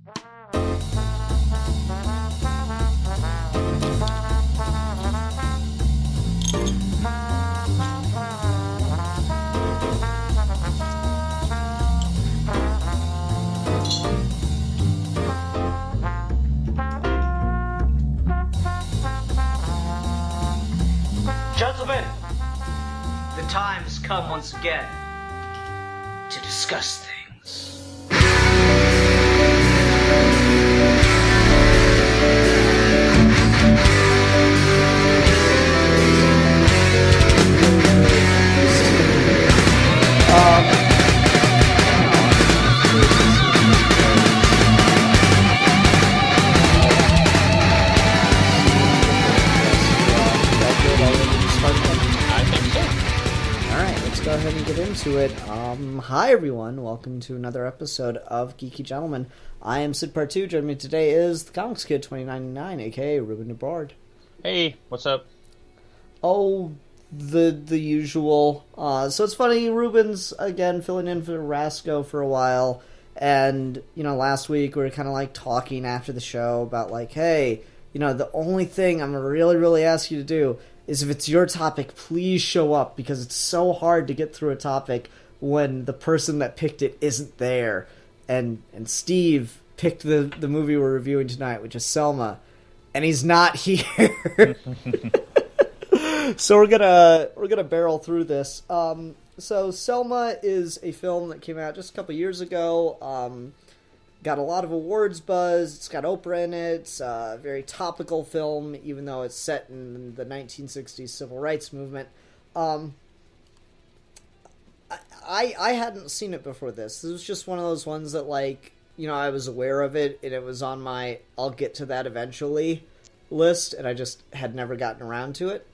Gentlemen, the time has come once again to discuss things. Go ahead and get into it. Hi everyone, welcome to another episode of Geeky Gentlemen. I am Sid Part 2, joining me today is the Comics Kid 2099, aka Ruben DeBard. Hey, what's up? Oh, the usual. So it's funny, Ruben's again filling in for Rasco for a while, and last week we were kind of like talking after the show about like, hey, the only thing I'm gonna really ask you to do is if it's your topic, please show up, because it's so hard to get through a topic when the person that picked it isn't there. And Steve picked the movie we're reviewing tonight, which is Selma, and he's not here. So we're gonna barrel through this. So Selma is a film that came out just a couple years ago. Got a lot of awards buzz. It's got Oprah in it. It's a very topical film, even though it's set in the 1960s civil rights movement. I hadn't seen it before this. This was just one of those ones that, I was aware of it, and it was on my I'll get to that eventually list, and I just had never gotten around to it.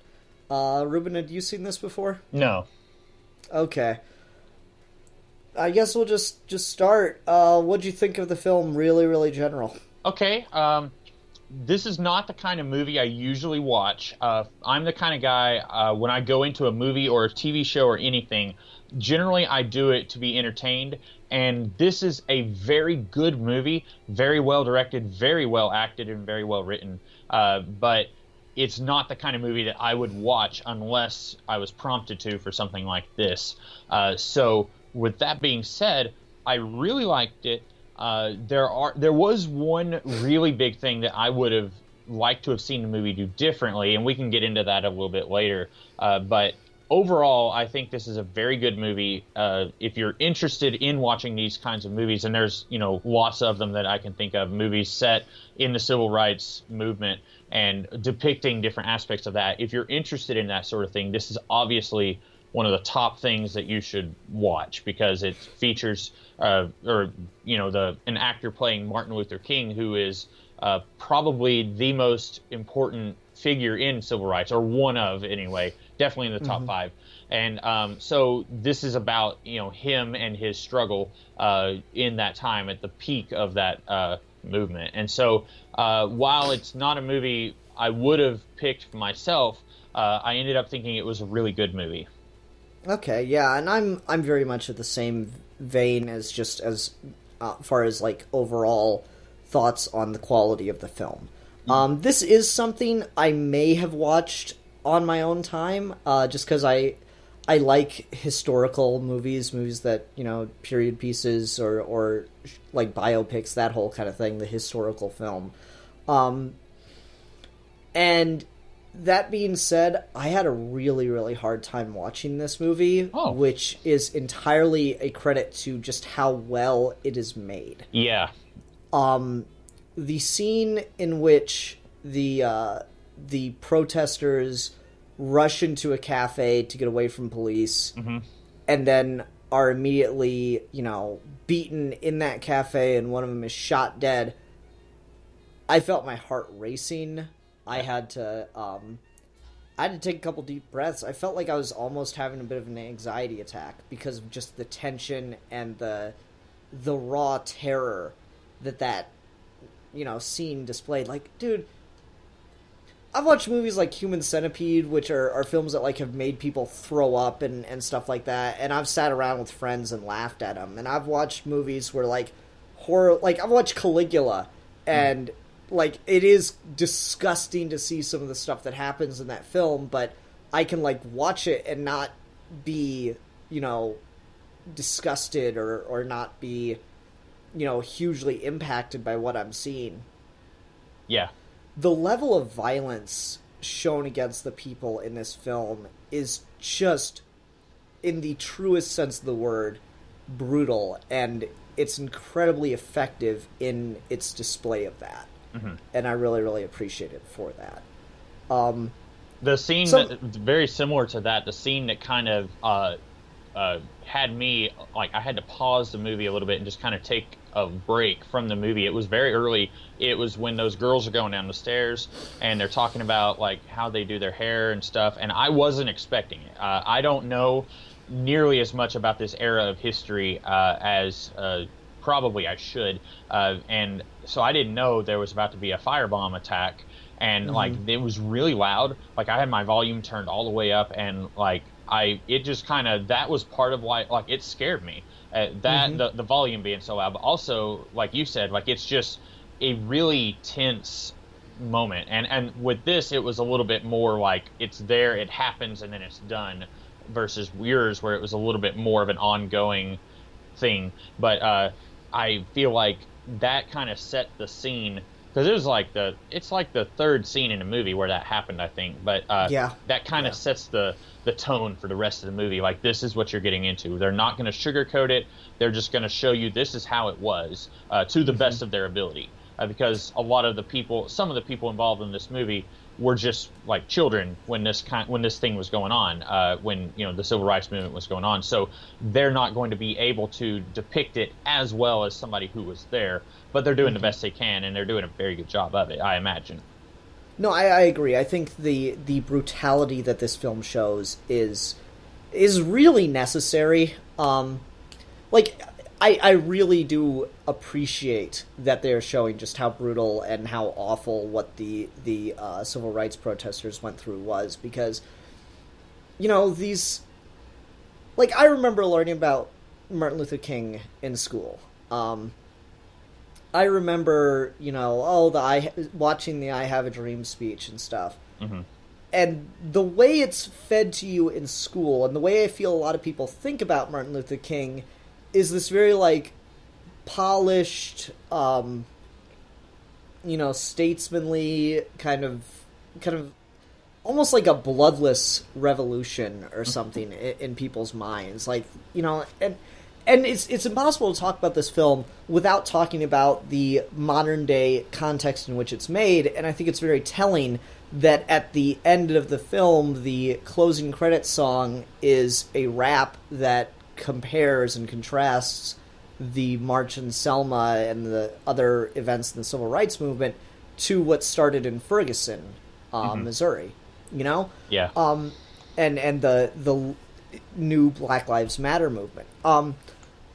Ruben, had you seen this before? No. Okay. I guess we'll just start. What'd you think of the film, really general? Okay, this is not the kind of movie I usually watch. I'm the kind of guy, when I go into a movie or a TV show or anything, generally I do it to be entertained, and this is a very good movie, very well directed, very well acted, and very well written, but it's not the kind of movie that I would watch unless I was prompted to for something like this. So with that being said, I really liked it. There was one really big thing that I would have liked to have seen the movie do differently, and we can get into that a little bit later. But overall, I think this is a very good movie. If you're interested in watching these kinds of movies, and there's lots of them that I can think of, movies set in the civil rights movement and depicting different aspects of that. If you're interested in that sort of thing, this is obviously one of the top things that you should watch, because it features an actor playing Martin Luther King, who is probably the most important figure in civil rights, or one of, anyway, definitely in the top five. And so this is about him and his struggle in that time at the peak of that movement. And so while it's not a movie I would have picked for myself, I ended up thinking it was a really good movie. Okay, yeah, and I'm very much at the same vein as just as far as overall thoughts on the quality of the film. This is something I may have watched on my own time, just because I like historical movies that period pieces or like biopics, that whole kind of thing, the historical film, and. That being said, I had a really hard time watching this movie, which is entirely a credit to just how well it is made. Yeah. The scene in which the protesters rush into a cafe to get away from police, and then are immediately, beaten in that cafe, and one of them is shot dead. I felt my heart racing. I had to take a couple deep breaths. I felt like I was almost having a bit of an anxiety attack because of just the tension and the raw terror that scene displayed. Like, dude, I've watched movies like Human Centipede, which are films that have made people throw up and stuff like that, and I've sat around with friends and laughed at them. And I've watched movies where horror. Like, I've watched Caligula, and like, it is disgusting to see some of the stuff that happens in that film, but I can, like, watch it and not be, you know, disgusted or not be, you know, hugely impacted by what I'm seeing. Yeah. The level of violence shown against the people in this film is just, in the truest sense of the word, brutal, and it's incredibly effective in its display of that. And I really, really appreciate it for that. The scene that, very similar to that, the scene that kind of had me, like, I had to pause the movie a little bit and just kind of take a break from the movie. It was very early. It was when those girls are going down the stairs and they're talking about, like, how they do their hair and stuff, and I wasn't expecting it. I don't know nearly as much about this era of history as probably I should, and so I didn't know there was about to be a firebomb attack, and like, it was really loud. Like, I had my volume turned all the way up, and like, it just kind of, that was part of why, like, it scared me, the volume being so loud. But also, like you said, like, it's just a really tense moment, and with this, it was a little bit more like, it's there, it happens, and then it's done, versus yours, where it was a little bit more of an ongoing thing. But I feel like that kind of set the scene, because it was like it's like the third scene in the movie where that happened, I think. But that kind of sets the tone for the rest of the movie. Like, this is what you're getting into. They're not going to sugarcoat it. They're just going to show you this is how it was, to the best of their ability. Because a lot of the people, some of the people involved in this movie were just like children when this thing was going on, when, you know, the civil rights movement was going on. So they're not going to be able to depict it as well as somebody who was there, but they're doing the best they can, and they're doing a very good job of it, I imagine. No, I agree. I think the brutality that this film shows is really necessary. Like, I really do appreciate that they're showing just how brutal and how awful what the civil rights protesters went through was, because, you know, these, like, I remember learning about Martin Luther King in school. I remember, you know, watching the I Have a Dream speech and stuff. And the way it's fed to you in school, and the way I feel a lot of people think about Martin Luther King, is this very, like, polished, you know, statesmanly kind of almost like a bloodless revolution or something in people's minds. Like, you know, and it's impossible to talk about this film without talking about the modern day context in which it's made, and I think it's very telling that at the end of the film, the closing credits song is a rap that compares and contrasts the March in Selma and the other events in the civil rights movement to what started in Ferguson, Missouri, you know? Yeah. And the new Black Lives Matter movement.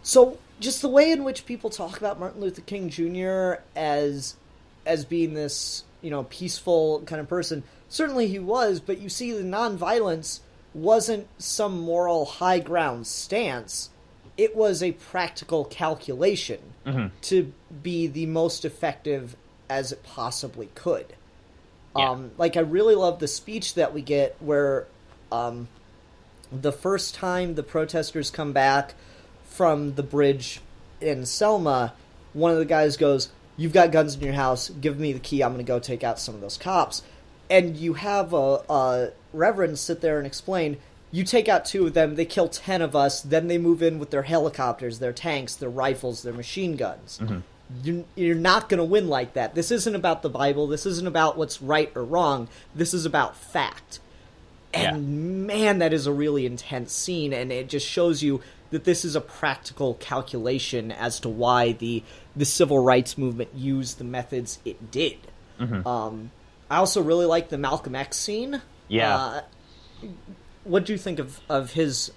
So just the way in which people talk about Martin Luther King Jr. as being this, you know, peaceful kind of person, certainly he was, but you see the nonviolence wasn't some moral high ground stance. It was a practical calculation to be the most effective as it possibly could. Like, I really love the speech that we get where the first time the protesters come back from the bridge in Selma, one of the guys goes, "You've got guns in your house, give me the key, I'm going to go take out some of those cops." And you have a reverend sit there and explain, you take out 2 of them, they kill 10 of us, then they move in with their helicopters, their tanks, their rifles, their machine guns. You're not going to win like that. This isn't about the Bible. This isn't about what's right or wrong. This is about fact. And man, that is a really intense scene, and it just shows you that this is a practical calculation as to why the civil rights movement used the methods it did. I also really like the Malcolm X scene. What do you think of his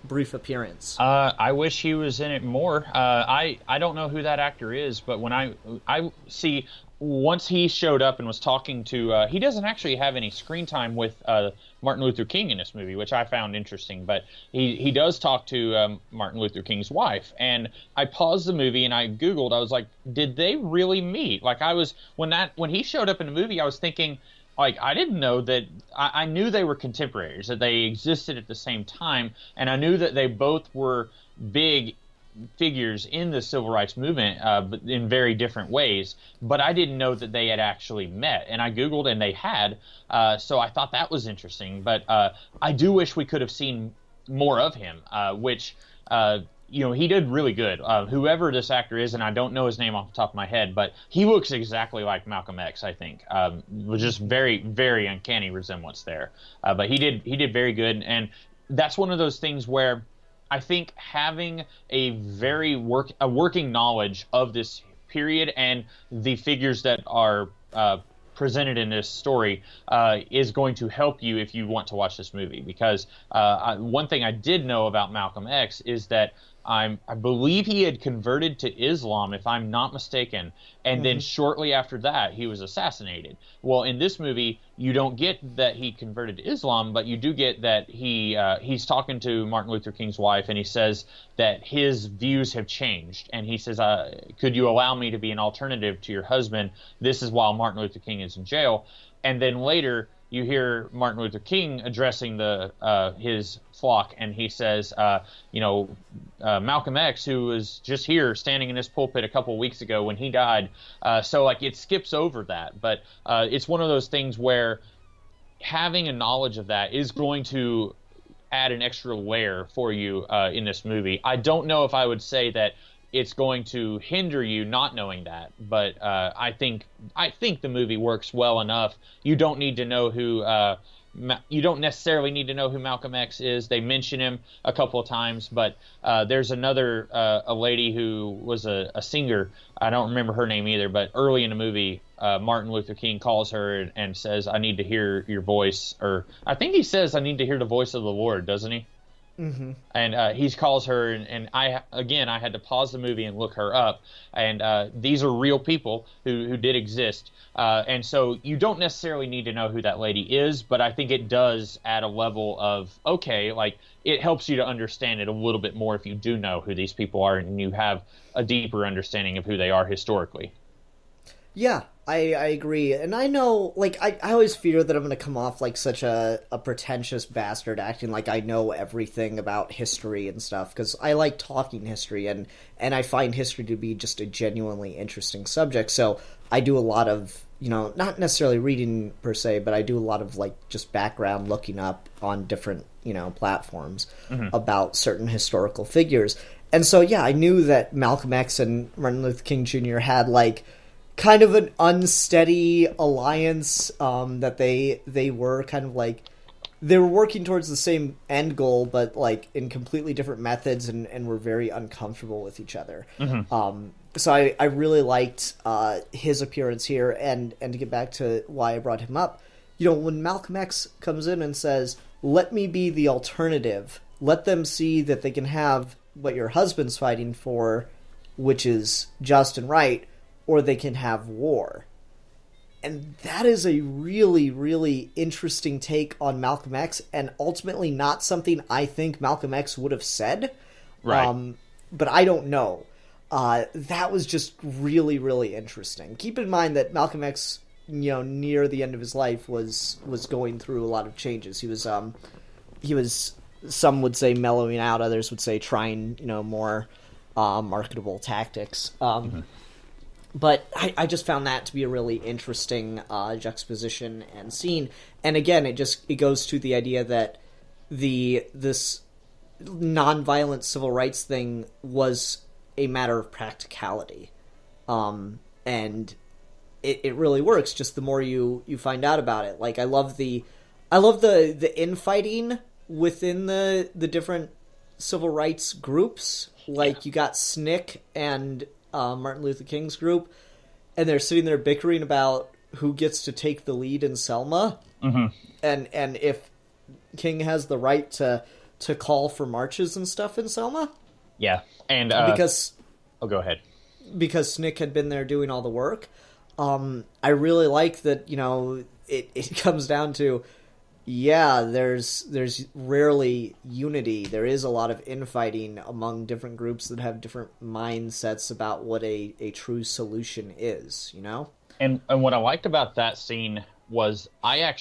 brief appearance? I wish he was in it more. I don't know who that actor is, but when I see, once he showed up and was talking to, he doesn't actually have any screen time with Martin Luther King in this movie, which I found interesting. But he does talk to Martin Luther King's wife, and I paused the movie and I Googled. I was like, did they really meet? Like when he showed up in the movie, I was thinking, like, I didn't know that. I knew they were contemporaries, that they existed at the same time, and I knew that they both were big figures in the civil rights movement, but in very different ways. But I didn't know that they had actually met, and I Googled, and they had. So I thought that was interesting. But I do wish we could have seen more of him, which he did really good. Whoever this actor is, and I don't know his name off the top of my head, but he looks exactly like Malcolm X. I think was just very, very uncanny resemblance there. But he did very good, and that's one of those things where I think having a working knowledge of this period and the figures that are presented in this story is going to help you if you want to watch this movie. Because one thing I did know about Malcolm X is that I believe he had converted to Islam, if I'm not mistaken, and then shortly after that, he was assassinated. Well, in this movie, you don't get that he converted to Islam, but you do get that he's talking to Martin Luther King's wife, and he says that his views have changed, and he says, could you allow me to be an alternative to your husband? This is while Martin Luther King is in jail. And then later, you hear Martin Luther King addressing his flock, and he says, Malcolm X, who was just here standing in this pulpit a couple of weeks ago when he died. So like it skips over that, but it's one of those things where having a knowledge of that is going to add an extra layer for you in this movie. I don't know if I would say that it's going to hinder you not knowing that, but I think the movie works well enough. You don't need to know who you don't necessarily need to know who Malcolm X is. They mention him a couple of times, but there's another a lady who was a singer. I don't remember her name either, but early in the movie, Martin Luther King calls her and says, "I need to hear your voice," or I think he says, "I need to hear the voice of the Lord," doesn't he? Mm-hmm. And he calls her, and I had to pause the movie and look her up. And these are real people who did exist. And so you don't necessarily need to know who that lady is, but I think it does add a level of, okay, like it helps you to understand it a little bit more if you do know who these people are and you have a deeper understanding of who they are historically. Yeah, I agree. And I know, like, I always fear that I'm going to come off like such a pretentious bastard, acting like I know everything about history and stuff, because I like talking history, and I find history to be just a genuinely interesting subject. So I do a lot of, not necessarily reading per se, but I do a lot of, like, just background looking up on different, platforms about certain historical figures. And so, yeah, I knew that Malcolm X and Martin Luther King Jr. had, like, kind of an unsteady alliance, that they were kind of like they were working towards the same end goal, but like in completely different methods, and were very uncomfortable with each other. So I really liked his appearance here, and to get back to why I brought him up, when Malcolm X comes in and says, "Let me be the alternative. Let them see that they can have what your husband's fighting for, which is just and right, or they can have war." And that is a really, really interesting take on Malcolm X, and ultimately not something I think Malcolm X would have said. Right. But I don't know. That was just really, really interesting. Keep in mind that Malcolm X, near the end of his life, was going through a lot of changes. He was some would say mellowing out, others would say trying, more marketable tactics. But I just found that to be a really interesting juxtaposition and scene. And again, it goes to the idea that this nonviolent civil rights thing was a matter of practicality. And it really works just the more you find out about it. Like I love the infighting within the different civil rights groups. Like you got SNCC and Martin Luther King's group, and they're sitting there bickering about who gets to take the lead in Selma, and if King has the right to call for marches and stuff in Selma. Yeah, and because go ahead. Because SNCC had been there doing all the work. I really like that, you know, it comes down to, yeah, there's rarely unity. There is a lot of infighting among different groups that have different mindsets about what a true solution is, you know? And what I liked about that scene was I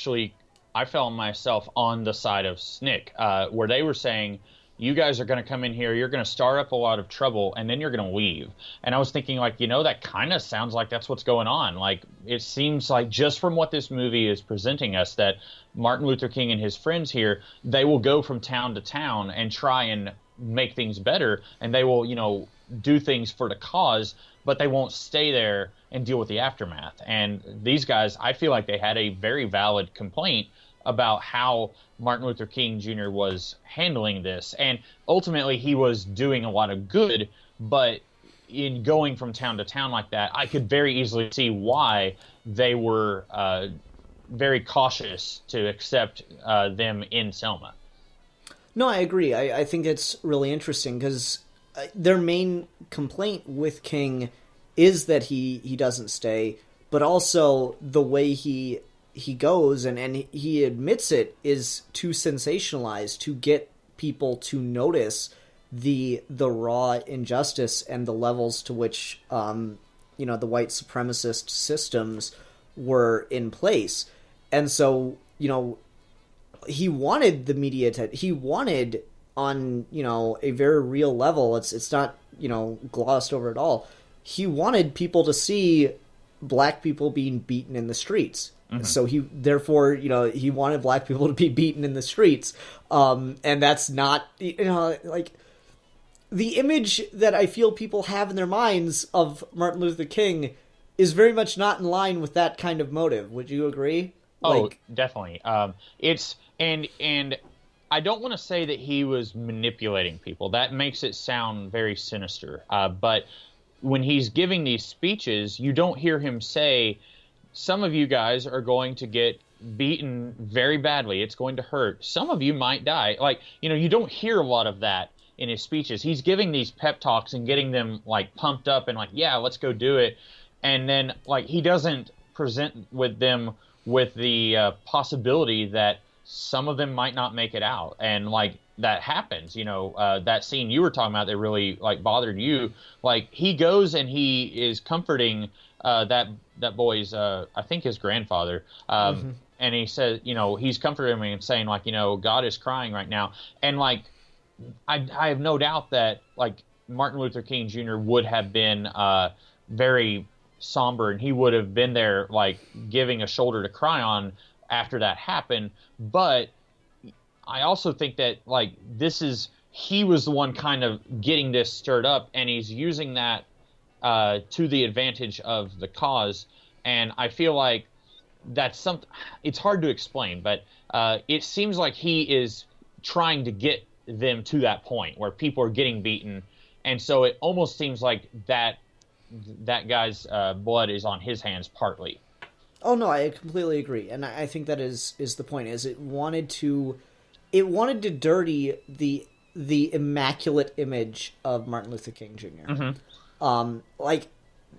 found myself on the side of Snick, where they were saying, you guys are going to come in here, you're going to start up a lot of trouble, and then you're going to leave. And I was thinking, like, you know, that kind of sounds like that's what's going on. Like, it seems like just from what this movie is presenting us, that Martin Luther King and his friends here, they will go from town to town and try and make things better, and they will, you know, do things for the cause, but they won't stay there and deal with the aftermath. And these guys, I feel like they had a very valid complaint about how Martin Luther King Jr. was handling this. And ultimately, he was doing a lot of good, but in going from town to town like that, I could very easily see why they were very cautious to accept them in Selma. No, I agree. I think it's really interesting because their main complaint with King is that he doesn't stay, but also the way he goes, and he admits it, is too sensationalized to get people to notice the raw injustice and the levels to which you know, the white supremacist systems were in place. And so, you know, he wanted the media he wanted, on, you know, a very real level, it's not, you know, glossed over at all, he wanted people to see black people being beaten in the streets. Mm-hmm. So therefore, you know, he wanted black people to be beaten in the streets. And that's not, you know, like, the image that I feel people have in their minds of Martin Luther King is very much not in line with that kind of motive. Would you agree? Oh, definitely. And I don't want to say that he was manipulating people. That makes it sound very sinister. But when he's giving these speeches, you don't hear him say, some of you guys are going to get beaten very badly. It's going to hurt. Some of you might die. Like, you know, you don't hear a lot of that in his speeches. He's giving these pep talks and getting them, like, pumped up and like, yeah, let's go do it. And then, like, he doesn't present with them with the possibility that some of them might not make it out. And, like, that happens, you know, that scene you were talking about that really, like, bothered you. Like, he goes and he is comforting that boy's, I think his grandfather. Mm-hmm. And he says, you know, he's comforting him and saying, like, you know, God is crying right now. And, like, I have no doubt that, like, Martin Luther King Jr. would have been very somber, and he would have been there, like, giving a shoulder to cry on after that happened. But I also think that, like, he was the one kind of getting this stirred up, and he's using that to the advantage of the cause. And I feel like that's something, it's hard to explain, but it seems like he is trying to get them to that point where people are getting beaten. And so it almost seems like that guy's blood is on his hands partly. Oh no, I completely agree, and I think that is the point. Is it wanted to dirty the immaculate image of Martin Luther King Jr. Mm-hmm. Like,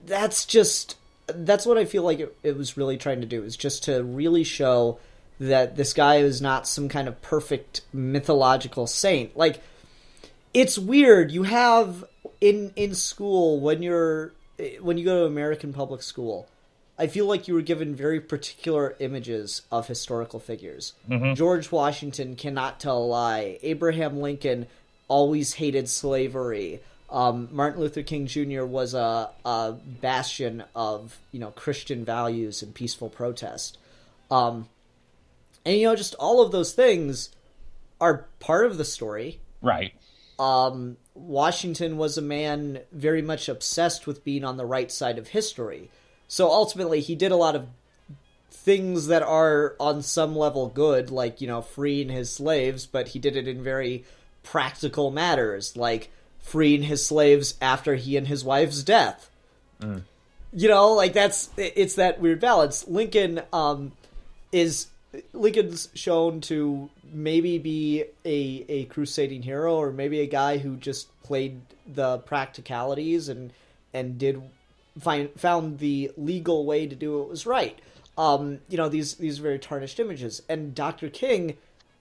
that's what I feel like it was really trying to do, is just to really show that this guy is not some kind of perfect mythological saint. Like, it's weird. You have in school, when you go to American public school, I feel like you were given very particular images of historical figures. Mm-hmm. George Washington cannot tell a lie. Abraham Lincoln always hated slavery. Martin Luther King Jr. was a bastion of, you know, Christian values and peaceful protest. And, you know, just all of those things are part of the story. Right. Washington was a man very much obsessed with being on the right side of history. So ultimately, he did a lot of things that are on some level good, like, you know, freeing his slaves, but he did it in very practical matters, like freeing his slaves after he and his wife's death. Mm. You know, like, it's that weird balance. Lincoln's shown to maybe be a crusading hero, or maybe a guy who just played the practicalities and did found the legal way to do what was right. These very tarnished images. And Dr. King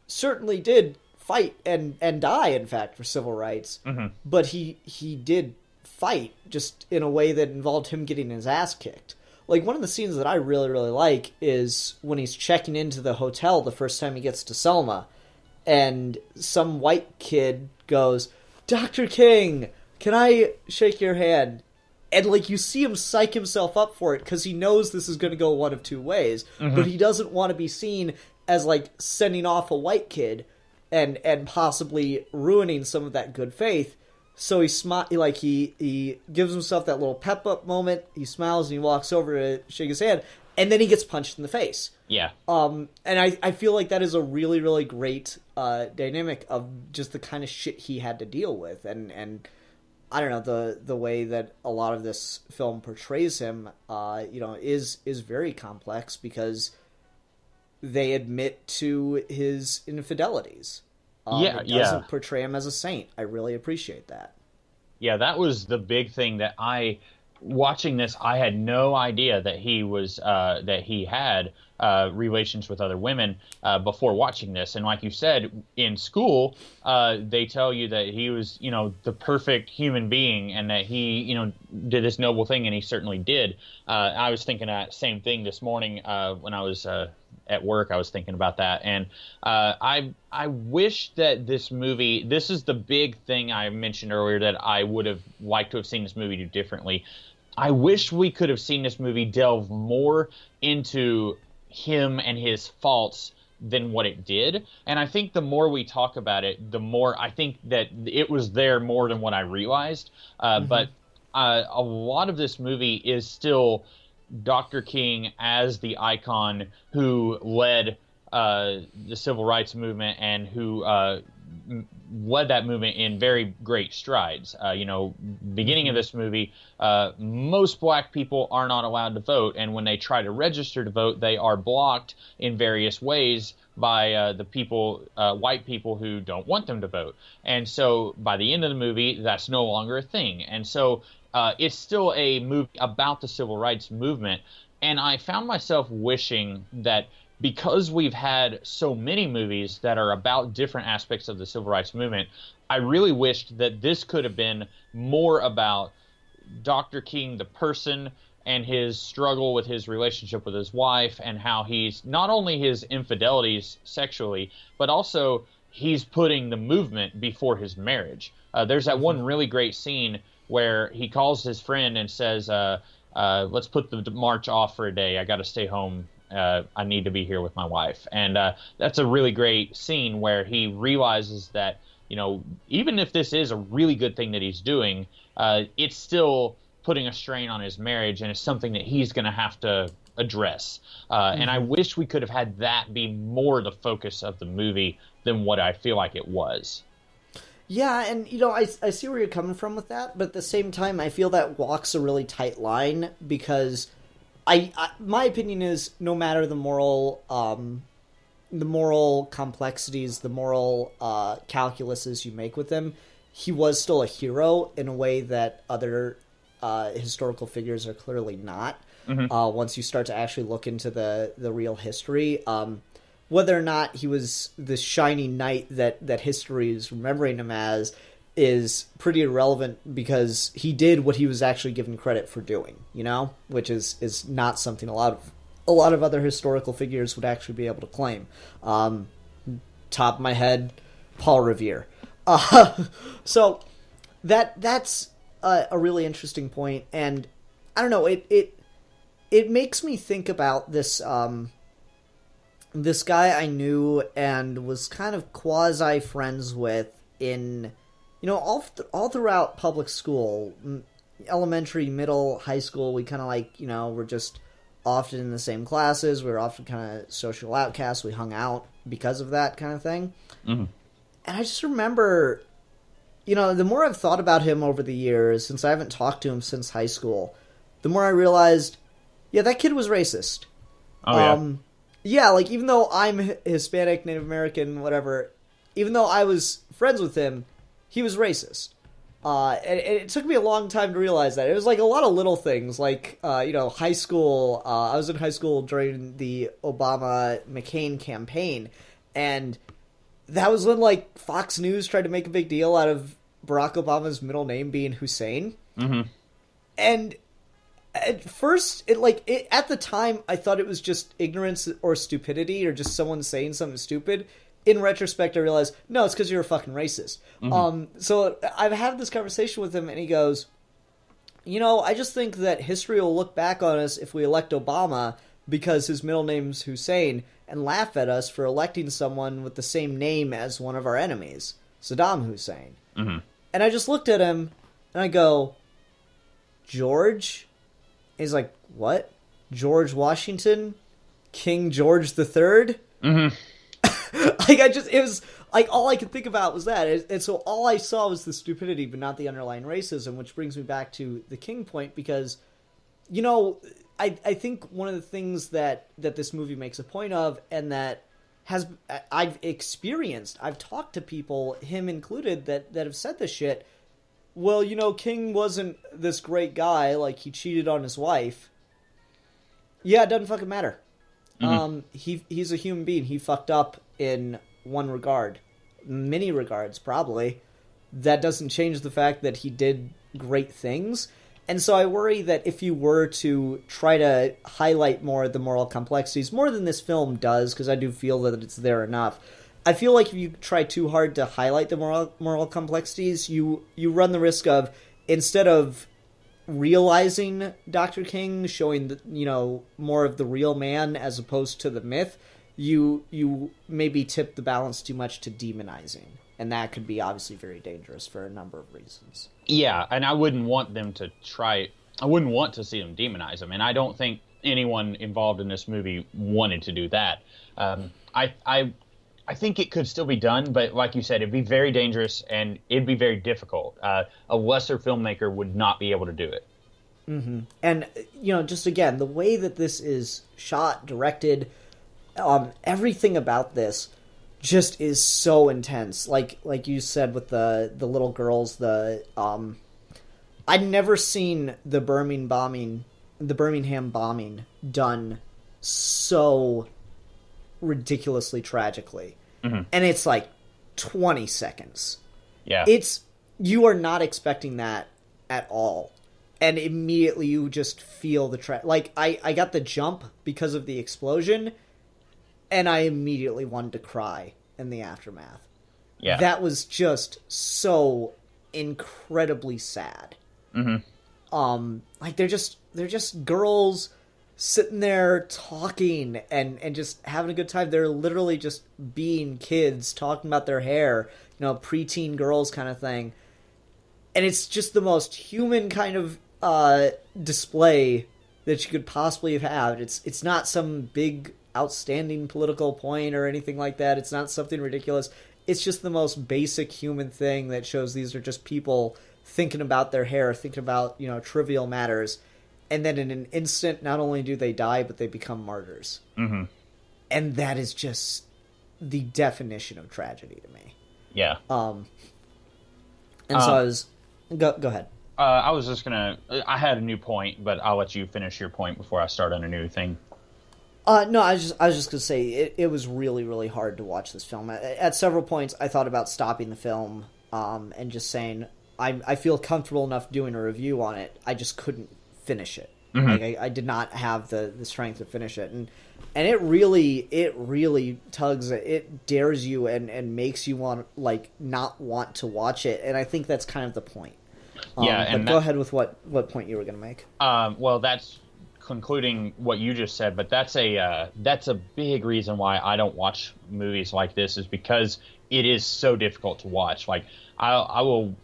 certainly did fight and die, in fact, for civil rights. Mm-hmm. But he did fight, just in a way that involved him getting his ass kicked. Like, one of the scenes that I really, really like is when he's checking into the hotel the first time he gets to Selma, and some white kid goes, "Dr. King, can I shake your hand?" And, like, you see him psych himself up for it, because he knows this is going to go one of two ways, but he doesn't want to be seen as, like, sending off a white kid and possibly ruining some of that good faith. So he gives himself that little pep up moment. He smiles and he walks over to shake his hand, and then he gets punched in the face. Yeah. And I feel like that is a really, really great dynamic of just the kind of shit he had to deal with, and I don't know, the way that a lot of this film portrays him, is very complex, because they admit to his infidelities. It doesn't portray him as a saint. I really appreciate that. Yeah, that was the big thing that watching this, I had no idea that he had relations with other women before watching this. And like you said, in school, they tell you that he was, the perfect human being, and that he, did this noble thing, and he certainly did. I was thinking that same thing this morning when I was at work. I was thinking about that, and I wish that this movie. This is the big thing I mentioned earlier that I would have liked to have seen this movie do differently. I wish we could have seen this movie delve more into him and his faults than what it did. And I think the more we talk about it, the more I think that it was there more than what I realized. But a lot of this movie is still Dr. King as the icon who led the civil rights movement, and who led that movement in very great strides. Beginning of this movie, most black people are not allowed to vote, and when they try to register to vote, they are blocked in various ways by the people, white people who don't want them to vote. And so by the end of the movie, that's no longer a thing. And so it's still a movie about the civil rights movement, and I found myself wishing that, because we've had so many movies that are about different aspects of the civil rights movement, I really wished that this could have been more about Dr. King, the person, and his struggle with his relationship with his wife, and how he's not only his infidelities sexually, but also he's putting the movement before his marriage. There's that one really great scene where he calls his friend and says, let's put the march off for a day. I got to stay home. I need to be here with my wife. And that's a really great scene where he realizes that, even if this is a really good thing that he's doing, it's still putting a strain on his marriage, and it's something that he's going to have to address. And I wish we could have had that be more the focus of the movie than what I feel like it was. Yeah, and, I see where you're coming from with that, but at the same time, I feel that walks a really tight line, because my opinion is, no matter the moral complexities, the moral calculuses you make with him, he was still a hero in a way that other historical figures are clearly not. Once you start to actually look into the real history, whether or not he was this shining knight that history is remembering him as is pretty irrelevant, because he did what he was actually given credit for doing, which is not something a lot of other historical figures would actually be able to claim. Top of my head, Paul Revere. So that's a really interesting point, and I don't know, it makes me think about this this guy I knew and was kind of quasi friends with in, all throughout public school, elementary, middle, high school. We kind of we're just often in the same classes. We were often kind of social outcasts. We hung out because of that kind of thing. And I just remember, the more I've thought about him over the years, since I haven't talked to him since high school, the more I realized, yeah, that kid was racist. Yeah, even though I'm Hispanic, Native American, whatever, even though I was friends with him, he was racist. And it took me a long time to realize that. It was like a lot of little things, like, high school. I was in high school during the Obama-McCain campaign, and that was when, like, Fox News tried to make a big deal out of Barack Obama's middle name being Hussein. Mm-hmm. And at first, at the time, I thought it was just ignorance or stupidity or just someone saying something stupid. In retrospect, I realized, no, it's because you're a fucking racist. Mm-hmm. So I've had this conversation with him, and he goes, I just think that history will look back on us if we elect Obama because his middle name's Hussein and laugh at us for electing someone with the same name as one of our enemies, Saddam Hussein. Mm-hmm. And I just looked at him, and I go, George? He's like, what? George Washington? King George the Third? Mm-hmm. It was like all I could think about was that, and so all I saw was the stupidity, but not the underlying racism, which brings me back to the King point because, I think one of the things that this movie makes a point of, and that I've experienced, I've talked to people, him included, that have said this shit. Well, King wasn't this great guy, like he cheated on his wife. Yeah, it doesn't fucking matter. Mm-hmm. He's a human being. He fucked up in one regard, many regards probably. That doesn't change the fact that he did great things. And so I worry that if you were to try to highlight more of the moral complexities, more than this film does, because I do feel that it's there enough, I feel like if you try too hard to highlight the moral complexities, you run the risk of, instead of realizing Dr. King, showing more of the real man as opposed to the myth, you maybe tip the balance too much to demonizing, and that could be obviously very dangerous for a number of reasons. Yeah, and I wouldn't want them to try. I wouldn't want to see them demonize him, and I don't think anyone involved in this movie wanted to do that. I think it could still be done, but like you said, it'd be very dangerous and it'd be very difficult. A lesser filmmaker would not be able to do it. Mm-hmm. And, just again, the way that this is shot, directed, everything about this just is so intense. Like you said with the little girls, I'd never seen the Birmingham bombing done so ridiculously tragically. Mm-hmm. And it's like 20 seconds. Yeah. You are not expecting that at all. And immediately you just feel the I got the jump because of the explosion, and I immediately wanted to cry in the aftermath. Yeah. That was just so incredibly sad. Mm-hmm. They're just girls sitting there talking and just having a good time. They're literally just being kids, talking about their hair, preteen girls kind of thing. And it's just the most human kind of display that you could possibly have had. It's not some big outstanding political point or anything like that. It's not something ridiculous. It's just the most basic human thing that shows these are just people thinking about their hair, thinking about, trivial matters. And then in an instant, not only do they die, but they become martyrs. Mm-hmm. And that is just the definition of tragedy to me. Yeah. So I was... Go ahead. I was just gonna... I had a new point, but I'll let you finish your point before I start on a new thing. No, I was just gonna say, it was really, really hard to watch this film. At several points, I thought about stopping the film and just saying, I feel comfortable enough doing a review on it. I just couldn't finish it. Mm-hmm. I did not have the strength to finish it, and it really tugs. It dares you and makes you want not want to watch it, and I think that's kind of the point. But go ahead with what point you were going to make. Well, that's concluding what you just said, but that's a big reason why I don't watch movies like this, is because it is so difficult to watch. Like I will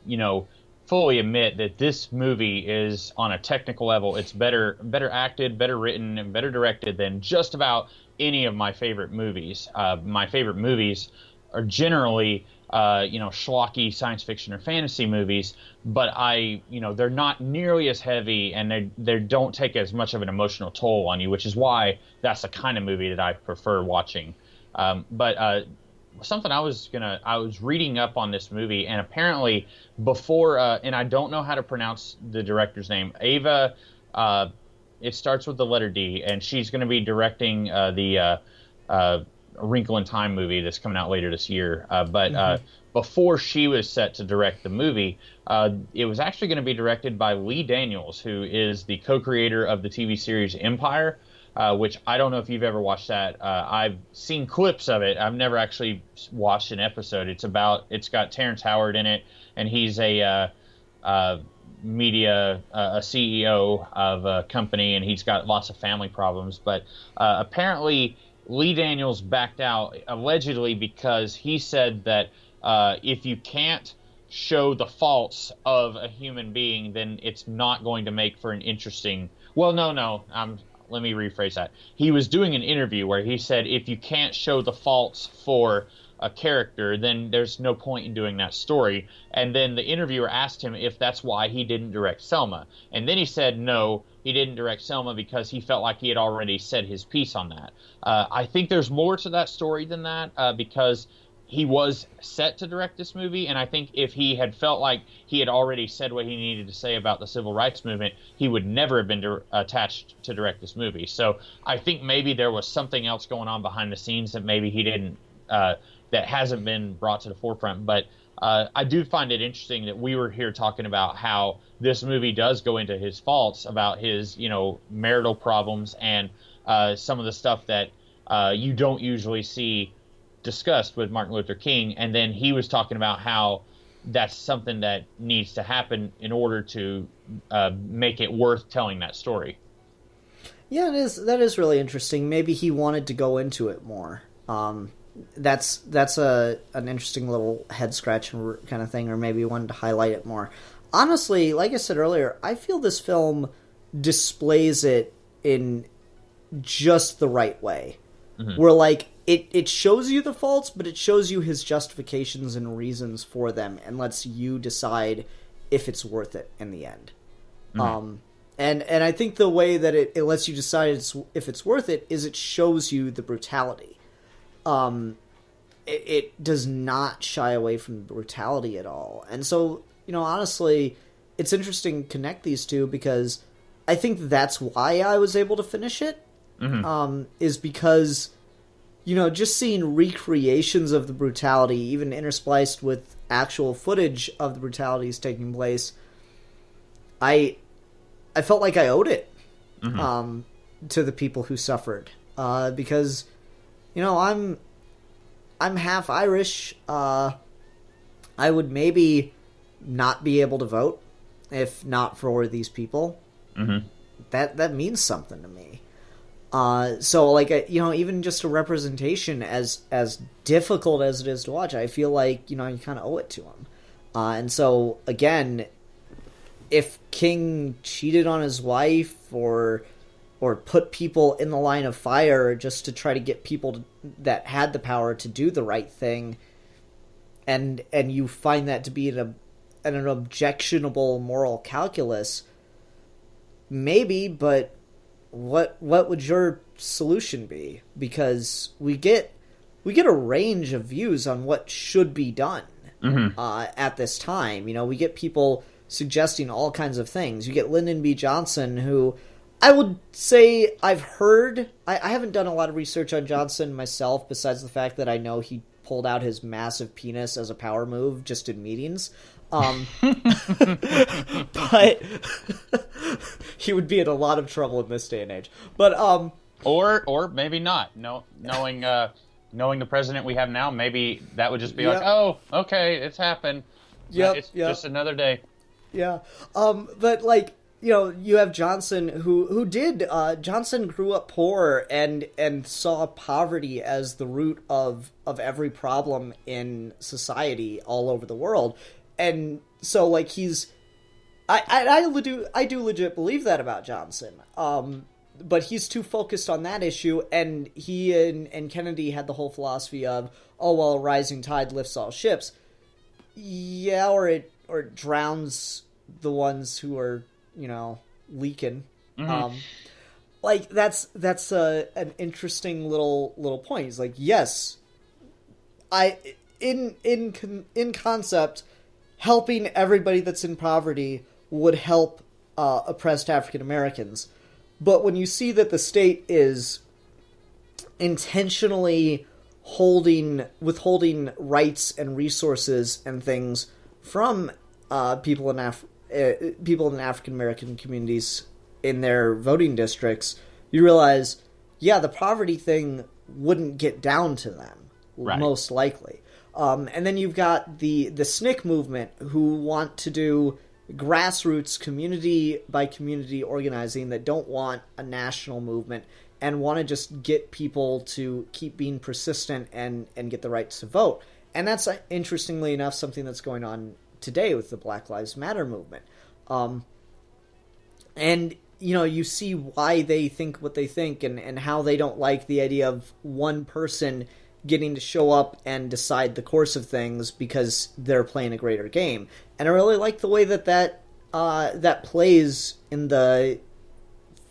fully admit that this movie is, on a technical level, it's better acted, better written, and better directed than just about any of my favorite movies. My favorite movies are generally schlocky science fiction or fantasy movies, but they're not nearly as heavy, and they don't take as much of an emotional toll on you, which is why that's the kind of movie that I prefer watching. But something I was reading up on this movie, and apparently before, and I don't know how to pronounce the director's name, Ava. It starts with the letter D, and she's going to be directing the Wrinkle in Time movie that's coming out later this year. But before she was set to direct the movie, it was actually going to be directed by Lee Daniels, who is the co-creator of the TV series Empire. Which I don't know if you've ever watched that. I've seen clips of it. I've never actually watched an episode. It's got Terrence Howard in it, and he's a CEO of a company, and he's got lots of family problems. But apparently, Lee Daniels backed out allegedly because he said that if you can't show the faults of a human being, then it's not going to make for an interesting. Well, no. Let me rephrase that. He was doing an interview where he said, if you can't show the faults for a character, then there's no point in doing that story. And then the interviewer asked him if that's why he didn't direct Selma. And then he said, no, he didn't direct Selma because he felt like he had already said his piece on that. I think there's more to that story than that, because he was set to direct this movie, and I think if he had felt like he had already said what he needed to say about the civil rights movement, he would never have been attached to direct this movie. So I think maybe there was something else going on behind the scenes that maybe he didn't, that hasn't been brought to the forefront. But I do find it interesting that we were here talking about how this movie does go into his faults about his, marital problems and some of the stuff that you don't usually see discussed with Martin Luther King, and then he was talking about how that's something that needs to happen in order to make it worth telling that story. Yeah, that is really interesting. Maybe he wanted to go into it more. That's an interesting little head scratch kind of thing, or maybe he wanted to highlight it more. Honestly, like I said earlier, I feel this film displays it in just the right way. Mm-hmm. Where it shows you the faults, but it shows you his justifications and reasons for them, and lets you decide if it's worth it in the end. Mm-hmm. And I think the way that it lets you decide if it's worth it is it shows you the brutality. It does not shy away from the brutality at all. And so, honestly, it's interesting to connect these two, because I think that's why I was able to finish it. Mm-hmm. Is because, just seeing recreations of the brutality, even interspliced with actual footage of the brutalities taking place, I felt like I owed it, mm-hmm. To the people who suffered, because, I'm half Irish. I would maybe not be able to vote if not for these people. Mm-hmm. That means something to me. So even just a representation as difficult as it is to watch, I feel like, you kind of owe it to him. And so again, if King cheated on his wife or put people in the line of fire just to try to get people that had the power to do the right thing, and you find that to be an objectionable moral calculus, maybe, but what would your solution be? Because we get a range of views on what should be done, mm-hmm. At this time. We get people suggesting all kinds of things. You get Lyndon B. Johnson, who I would say I've heard. I haven't done a lot of research on Johnson myself, besides the fact that I know he pulled out his massive penis as a power move just in meetings. But he would be in a lot of trouble in this day and age. But or maybe not. No, knowing the president we have now, maybe that would just be like, oh, okay, it's happened. Yeah, it's just another day. Yeah. But you have Johnson who did Johnson grew up poor and saw poverty as the root of every problem in society all over the world. And so, I do legit believe that about Johnson. But he's too focused on that issue, and he and Kennedy had the whole philosophy of, oh, well, a rising tide lifts all ships. Yeah, or it drowns the ones who are, leaking. Mm-hmm. That's an interesting little point. He's like, yes, in concept, helping everybody that's in poverty would help oppressed African Americans. But when you see that the state is intentionally withholding rights and resources and things from people in African American communities in their voting districts, you realize, yeah, the poverty thing wouldn't get down to them, right, most likely. And then you've got the SNCC movement, who want to do grassroots, community by community organizing, that don't want a national movement and want to just get people to keep being persistent and get the rights to vote. And that's, interestingly enough, something that's going on today with the Black Lives Matter movement. And, you see why they think what they think, and how they don't like the idea of one person getting to show up and decide the course of things because they're playing a greater game. And I really like the way that plays in the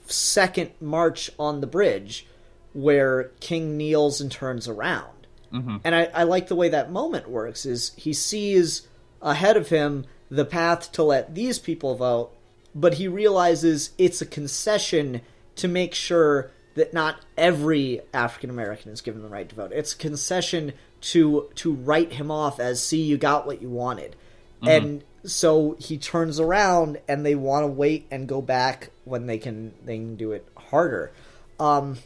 second march on the bridge, where King kneels and turns around. Mm-hmm. And I like the way that moment works, is he sees ahead of him the path to let these people vote, but he realizes it's a concession to make sure that not every African American is given the right to vote. It's a concession to write him off as, see, you got what you wanted. Mm-hmm. And so he turns around, and they want to wait and go back when they can do it harder. And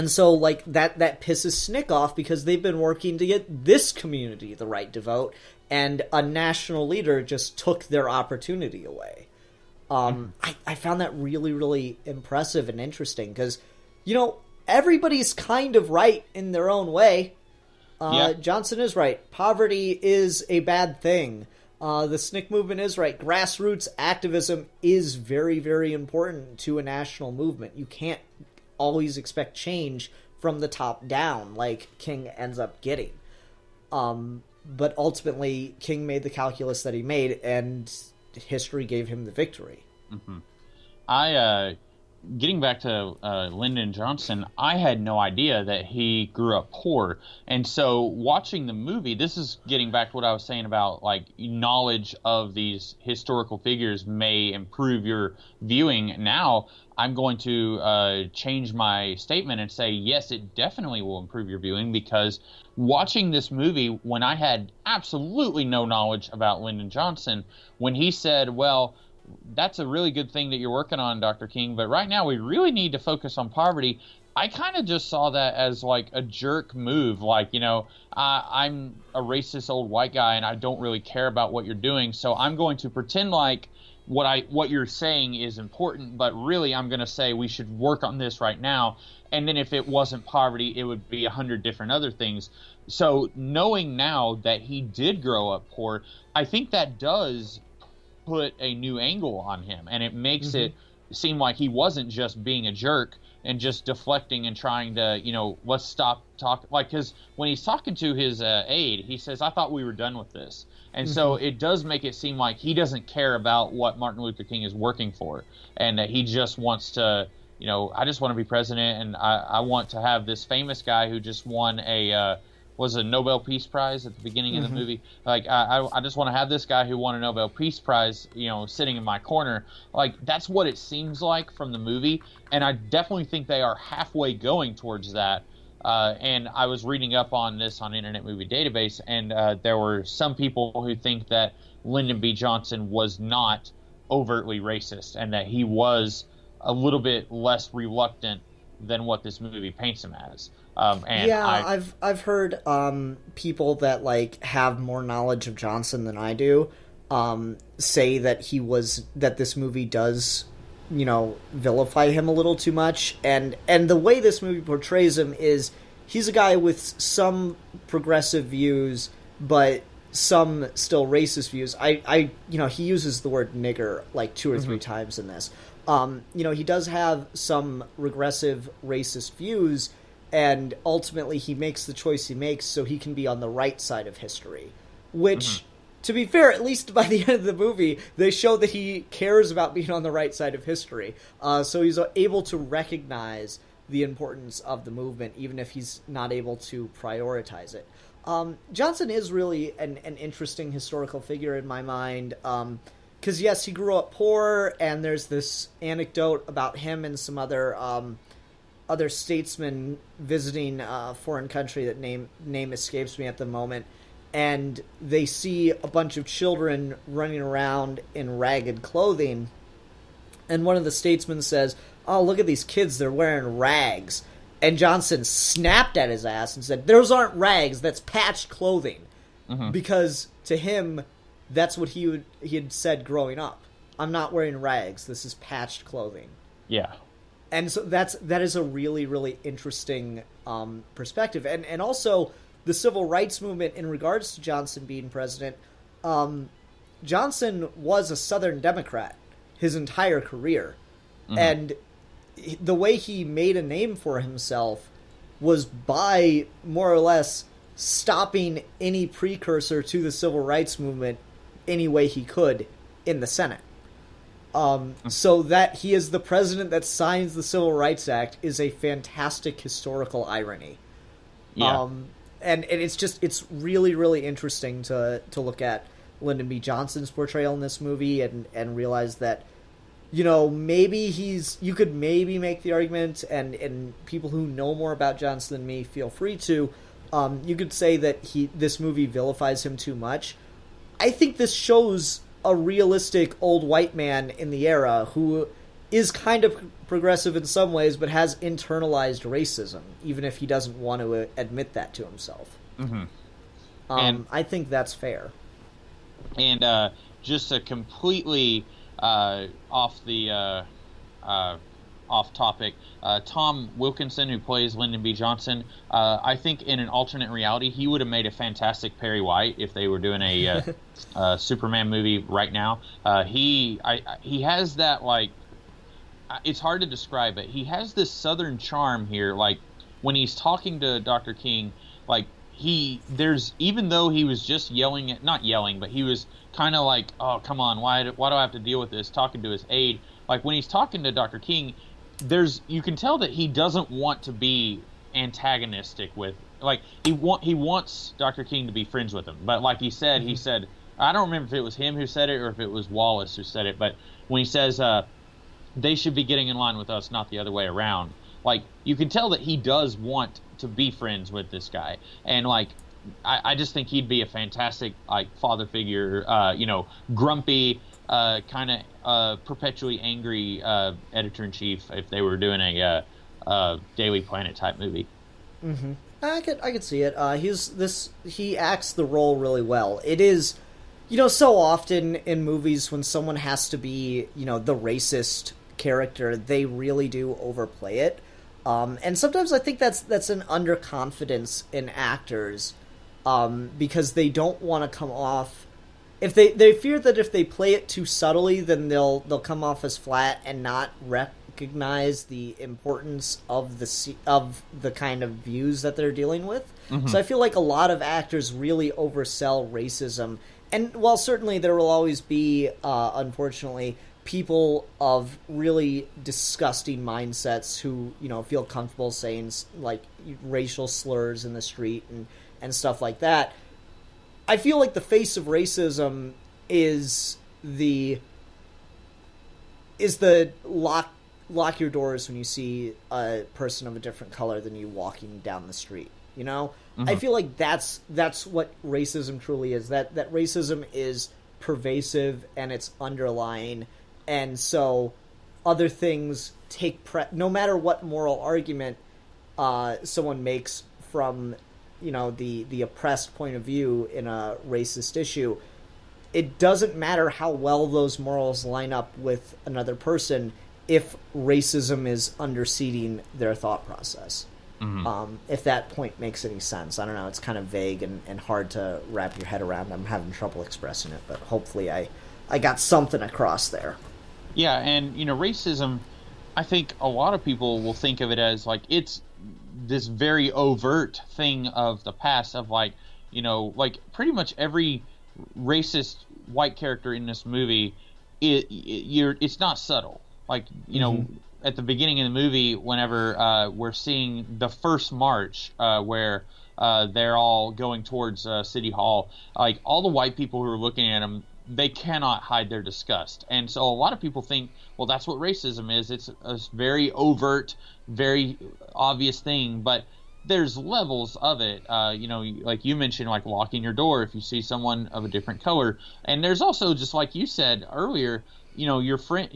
so, like, that pisses SNCC off, because they've been working to get this community the right to vote, and a national leader just took their opportunity away. I found that really, really impressive and interesting, because, everybody's kind of right in their own way. Johnson is right. Poverty is a bad thing. The SNCC movement is right. Grassroots activism is very, very important to a national movement. You can't always expect change from the top down, like King ends up getting. But ultimately, King made the calculus that he made, and history gave him the victory. Mm-hmm. Getting back to Lyndon Johnson, I had no idea that he grew up poor. And so watching the movie, this is getting back to what I was saying about, like, knowledge of these historical figures may improve your viewing. Now I'm going to change my statement and say, yes, it definitely will improve your viewing, because watching this movie, when I had absolutely no knowledge about Lyndon Johnson, when he said, well, that's a really good thing that you're working on, Dr. King, but right now we really need to focus on poverty, I kind of just saw that as like a jerk move. Like, I'm a racist old white guy and I don't really care about what you're doing, so I'm going to pretend like what you're saying is important, but really I'm going to say we should work on this right now. And then if it wasn't poverty, it would be 100 different other things. So knowing now that he did grow up poor, I think that does put a new angle on him, and it makes it seem like he wasn't just being a jerk and just deflecting and trying to, let's stop talking. Like, because when he's talking to his aide, he says, I thought we were done with this. And so it does make it seem like he doesn't care about what Martin Luther King is working for, and that he just wants to, I just want to be president, and I want to have this famous guy who just won a Nobel Peace Prize at the beginning of the movie. Like, I just want to have this guy who won a Nobel Peace Prize, sitting in my corner. Like, that's what it seems like from the movie, and I definitely think they are halfway going towards that. And I was reading up on this on Internet Movie Database, and there were some people who think that Lyndon B. Johnson was not overtly racist, and that he was a little bit less reluctant than what this movie paints him as. I've heard people that like have more knowledge of Johnson than I do say that that this movie does, vilify him a little too much, and the way this movie portrays him is he's a guy with some progressive views, but some still racist views. He uses the word nigger like 2 or 3 times in this. He does have some regressive racist views, and ultimately he makes the choice he makes so he can be on the right side of history, which, to be fair, at least by the end of the movie, they show that he cares about being on the right side of history. So he's able to recognize the importance of the movement, even if he's not able to prioritize it. Johnson is really an interesting historical figure in my mind, because yes, he grew up poor, and there's this anecdote about him and some other statesmen visiting a foreign country that name escapes me at the moment, and they see a bunch of children running around in ragged clothing, and one of the statesmen says, "Oh, look at these kids, they're wearing rags." And Johnson snapped at his ass and said, "Those aren't rags, that's patched clothing." Mm-hmm. Because to him, that's what he had said growing up. "I'm not wearing rags, this is patched clothing." Yeah. And so that is a really, really interesting perspective. And also, the civil rights movement in regards to Johnson being president, Johnson was a Southern Democrat his entire career. Mm-hmm. And the way he made a name for himself was by, more or less, stopping any precursor to the civil rights movement any way he could in the Senate. So that he is the president that signs the Civil Rights Act is a fantastic historical irony. Yeah. And it's really, really interesting to look at Lyndon B. Johnson's portrayal in this movie and realize that, maybe you could maybe make the argument, and people who know more about Johnson than me feel free to, you could say that this movie vilifies him too much. I think this shows a realistic old white man in the era who is kind of progressive in some ways, but has internalized racism, even if he doesn't want to admit that to himself. Mm-hmm. And I think that's fair. And just a completely off topic, Tom Wilkinson, who plays Lyndon B. Johnson, I think in an alternate reality he would have made a fantastic Perry White if they were doing a Superman movie right now. He has that, like, it's hard to describe, but he has this southern charm here. Like when he's talking to Dr. King, like even though he was just not yelling, but he was kind of like, "Oh, come on, why do I have to deal with this?" Talking to his aide, like when he's talking to Dr. King, you can tell that he doesn't want to be antagonistic with, like he wants Dr. King to be friends with him, but like he said, I don't remember if it was him who said it or if it was Wallace who said it, but when he says they should be getting in line with us, not the other way around, like you can tell that he does want to be friends with this guy, and like I just think he'd be a fantastic like father figure, grumpy, kind of perpetually angry editor-in-chief if they were doing a Daily Planet type movie. Mm-hmm. I could see it. He acts the role really well. It is, so often in movies when someone has to be, the racist character, they really do overplay it. And sometimes I think that's an underconfidence in actors, because they don't want to come off. If they fear that if they play it too subtly, then they'll come off as flat and not recognize the importance of the kind of views that they're dealing with. Mm-hmm. So I feel like a lot of actors really oversell racism. And while certainly there will always be, unfortunately, people of really disgusting mindsets who, feel comfortable saying like racial slurs in the street and stuff like that, I feel like the face of racism is the lock your doors when you see a person of a different color than you walking down the street. Mm-hmm. I feel like that's what racism truly is. That racism is pervasive and it's underlying, and so other things no matter what moral argument someone makes from the oppressed point of view in a racist issue, it doesn't matter how well those morals line up with another person if racism is underseating their thought process. Mm-hmm. If that point makes any sense. I don't know, it's kind of vague and hard to wrap your head around. I'm having trouble expressing it, but hopefully I got something across there. Yeah, and racism, I think a lot of people will think of it as like it's this very overt thing of the past, of like pretty much every racist white character in this movie, it's not subtle. Like, mm-hmm. at the beginning of the movie, whenever we're seeing the first march, where they're all going towards City Hall, like all the white people who are looking at them, they cannot hide their disgust. And so a lot of people think, well, that's what racism is. It's a very overt, very obvious thing, but there's levels of it. Like you mentioned, like locking your door if you see someone of a different color. And there's also, just like you said earlier, your friend,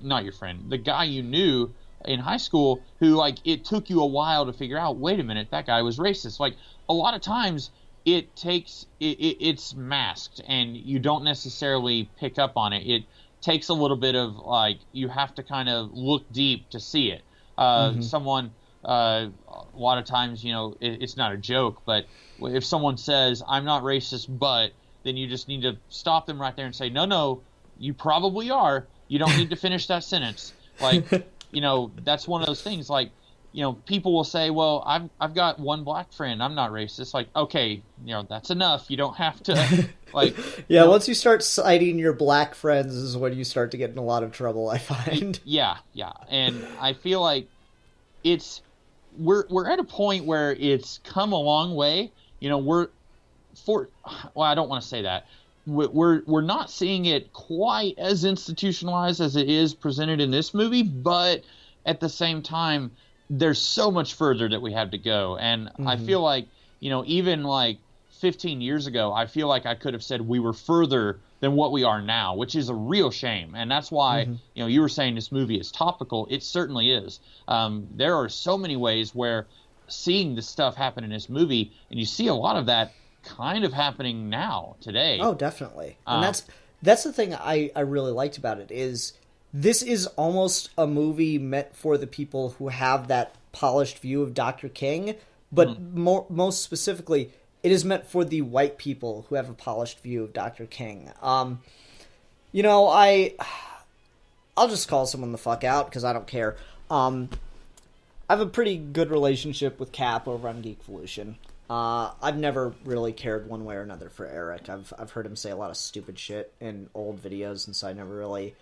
not your friend, the guy you knew in high school who, like, it took you a while to figure out, wait a minute, that guy was racist. Like, a lot of times it's masked and you don't necessarily pick up on it. It takes a little bit of, like, you have to kind of look deep to see it. Someone, a lot of times, it's not a joke, but if someone says, I'm not racist, but, then you just need to stop them right there and say, no, you probably are. You don't need to finish that sentence. Like, that's one of those things. Like, people will say, well, I've got one black friend. I'm not racist. Like, okay, that's enough. You don't have to, like... Yeah, once you start citing your black friends is when you start to get in a lot of trouble, I find. Yeah. And I feel like we're at a point where it's come a long way. I don't want to say that. We're not seeing it quite as institutionalized as it is presented in this movie, but at the same time, there's so much further that we have to go. And I feel like, even like 15 years ago, I feel like I could have said we were further than what we are now, which is a real shame. And that's why, you were saying this movie is topical. It certainly is. There are so many ways where seeing this stuff happen in this movie, and you see a lot of that kind of happening now, today. Oh, definitely. And that's the thing I really liked about it, is this is almost a movie meant for the people who have that polished view of Dr. King, but most specifically, it is meant for the white people who have a polished view of Dr. King. I'll just call someone the fuck out, because I don't care. I have a pretty good relationship with Cap over on Geekvolution. I've never really cared one way or another for Eric. I've heard him say a lot of stupid shit in old videos, and so I never really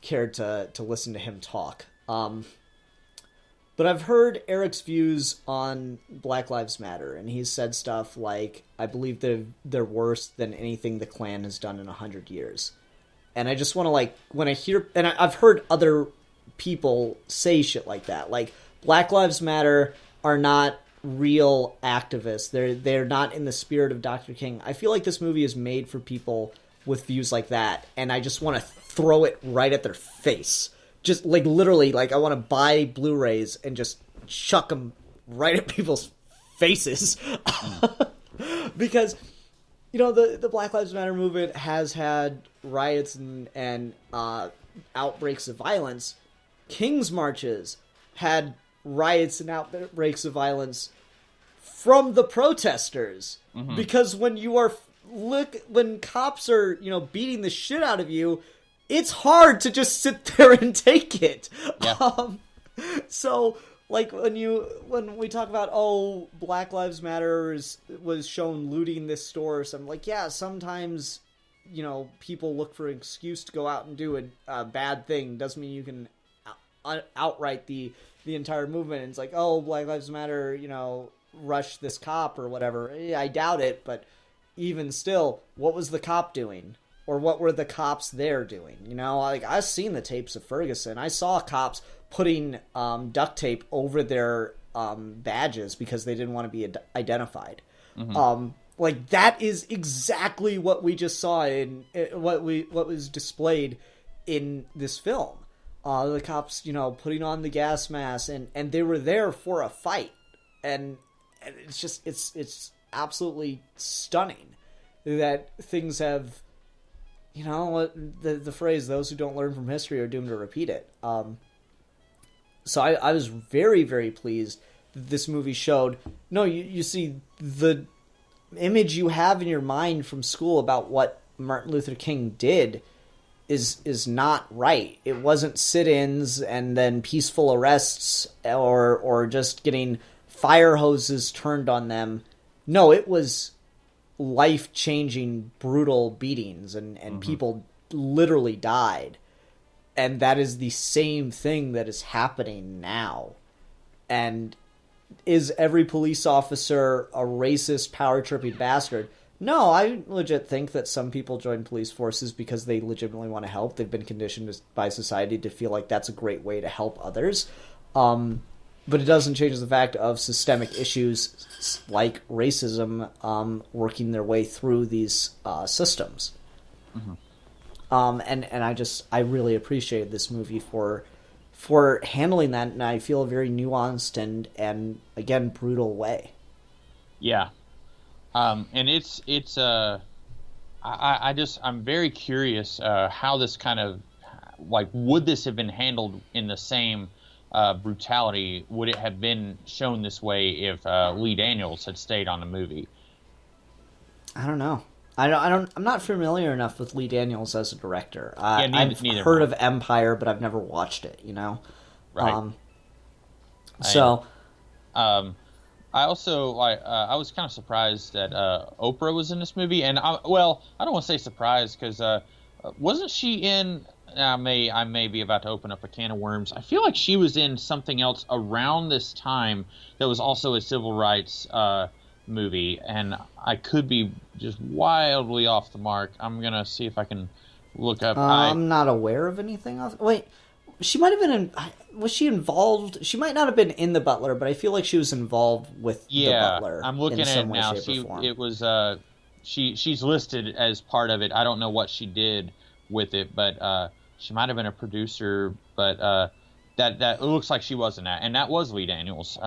cared to listen to him talk. But I've heard Eric's views on Black Lives Matter, and he's said stuff like, I believe that they're worse than anything the Klan has done in 100 years. And I just want to, like, when I hear... And I've heard other people say shit like that. Like, Black Lives Matter are not real activists. They're not in the spirit of Dr. King. I feel like this movie is made for people with views like that, and I just want to throw it right at their face. Just, like, literally, like, I want to buy Blu-rays and just chuck them right at people's faces. Because, the Black Lives Matter movement has had riots and outbreaks of violence. King's marches had riots and outbreaks of violence from the protesters. Because when when cops are, beating the shit out of you, it's hard to just sit there and take it. Yeah. So, like, when we talk about, Black Lives Matter was shown looting this store or something, like, yeah, sometimes, people look for an excuse to go out and do a bad thing. Doesn't mean you can outright the entire movement. And it's like, Black Lives Matter, rush this cop or whatever. I doubt it, but even still, what was the cop doing? Or what were the cops there doing? Like, I've seen the tapes of Ferguson. I saw cops putting duct tape over their badges because they didn't want to be identified. Like, that is exactly what we just saw in what was displayed in this film. The cops, putting on the gas mask, and they were there for a fight. And it's just, it's absolutely stunning that things have... the phrase, those who don't learn from history are doomed to repeat it. So I was very, very pleased that this movie showed... No, you see, the image you have in your mind from school about what Martin Luther King did is not right. It wasn't sit-ins and then peaceful arrests or just getting fire hoses turned on them. No, it was life-changing, brutal beatings, and people literally died. And that is the same thing that is happening now. And is every police officer a racist, power-tripping bastard? No, I legit think that some people join police forces because they legitimately want to help. They've been conditioned by society to feel like that's a great way to help others. But it doesn't change the fact of systemic issues like racism working their way through these systems. Mm-hmm. And I really appreciate this movie for handling that, and I feel a very nuanced and again brutal way. Yeah, and I'm very curious how this kind of like would this have been handled in the same brutality? Would it have been shown this way if Lee Daniels had stayed on the movie? I don't know. I'm not familiar enough with Lee Daniels as a director. Yeah, neither I've heard of Empire, but I've never watched it. You know, right? I also I was kind of surprised that Oprah was in this movie, and I don't want to say surprised because wasn't she in? I may be about to open up a can of worms. I feel like she was in something else around this time that was also a civil rights movie, and I could be just wildly off the mark. I'm gonna see if I can look up. I'm not aware of anything else. Wait, she might have been in. Was she involved? She might not have been in The Butler, but I feel like she was involved with The Butler. I'm looking in at some it way, now. shape, or form. It was she's listed as part of it. I don't know what she did with it, but she might have been a producer. But that it looks like she was in that, and that was Lee Daniels.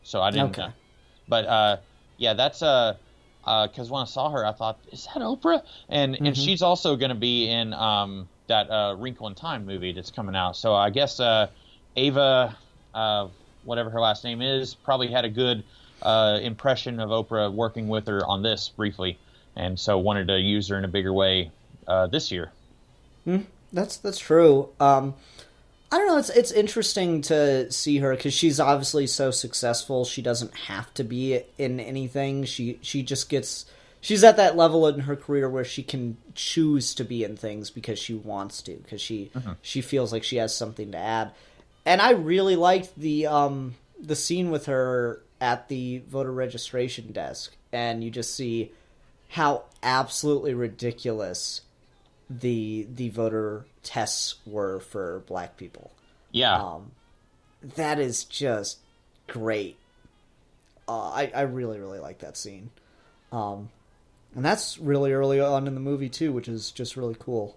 So I didn't. Okay. But yeah, that's because when I saw her, I thought, is that Oprah? And she's also going to be in that Wrinkle in Time movie that's coming out. So I guess Ava, whatever her last name is, probably had a good impression of Oprah working with her on this briefly, and so wanted to use her in a bigger way this year. That's true. I don't know. It's interesting to see her because she's obviously so successful. She doesn't have to be in anything. She just gets. She's at that level in her career where she can choose to be in things because she wants to, because she feels like she has something to add. And I really liked the scene with her at the voter registration desk, and you just see how absolutely ridiculous the voter tests were for black people. Yeah. That is just great. I really, really like that scene. And that's really early on in the movie too, which is just really cool.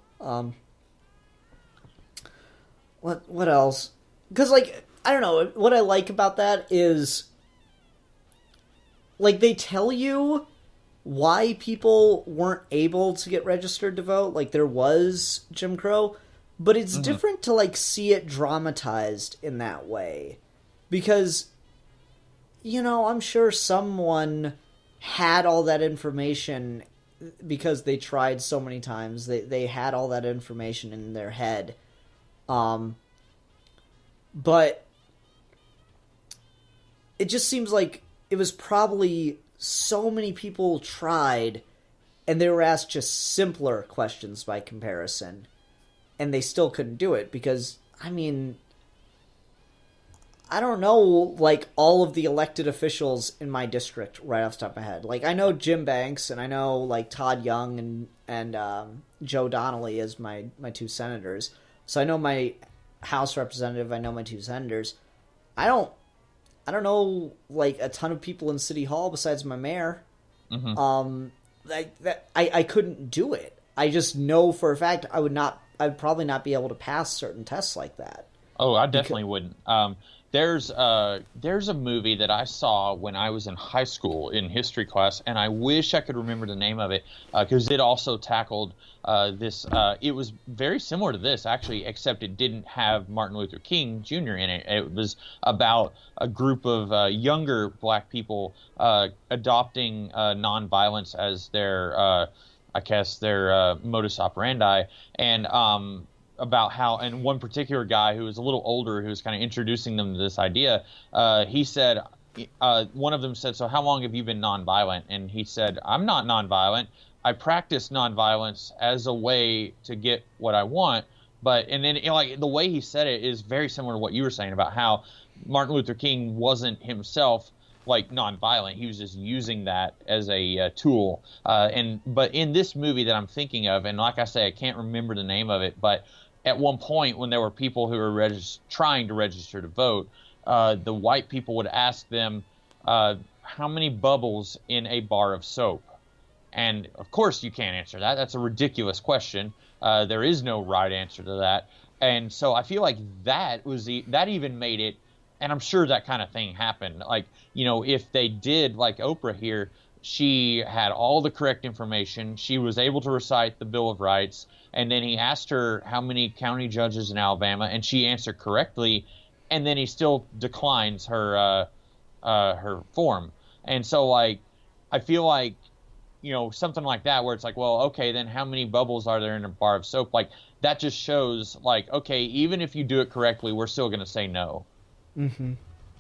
What else? Because, like, I don't know, what I like about that is, like, they tell you why people weren't able to get registered to vote. Like, there was Jim Crow, but it's different to, like, see it dramatized in that way. Because, you know, I'm sure someone had all that information because they tried so many times. They had all that information in their head. But it just seems like it was probably so many people tried and they were asked just simpler questions by comparison and they still couldn't do it because, I mean, I don't know, like, all of the elected officials in my district right off the top of my head. Like, I know Jim Banks and I know, like, Todd Young and Joe Donnelly as my two senators. So I know my House representative, I know my two senators. I don't know, like, a ton of people in City Hall besides my mayor. I couldn't do it. I just know for a fact I'd probably not be able to pass certain tests like that. Oh, I definitely wouldn't. There's a movie that I saw when I was in high school in history class, and I wish I could remember the name of it because it also tackled this. It was very similar to this, actually, except it didn't have Martin Luther King Jr. in it. It was about a group of younger black people adopting nonviolence as their, their modus operandi, and about how, and one particular guy who was a little older, who was kind of introducing them to this idea, he said, one of them said, so how long have you been nonviolent? And he said, I'm not nonviolent. I practice nonviolence as a way to get what I want, But and then like the way he said it is very similar to what you were saying about how Martin Luther King wasn't himself like nonviolent. He was just using that as a tool. But in this movie that I'm thinking of, and like I say, I can't remember the name of it, but at one point when there were people who were trying to register to vote, the white people would ask them how many bubbles in a bar of soap. And of course you can't answer that. That's a ridiculous question. There is no right answer to that. And so I feel like that even made it, and I'm sure that kind of thing happened. Like, if they did like Oprah here, she had all the correct information. She was able to recite the Bill of Rights. And then he asked her how many county judges in Alabama, and she answered correctly. And then he still declines her form. And so like, I feel like, something like that where it's like, well, okay, then how many bubbles are there in a bar of soap? Like that just shows like, okay, even if you do it correctly, we're still going to say no. Mm-hmm.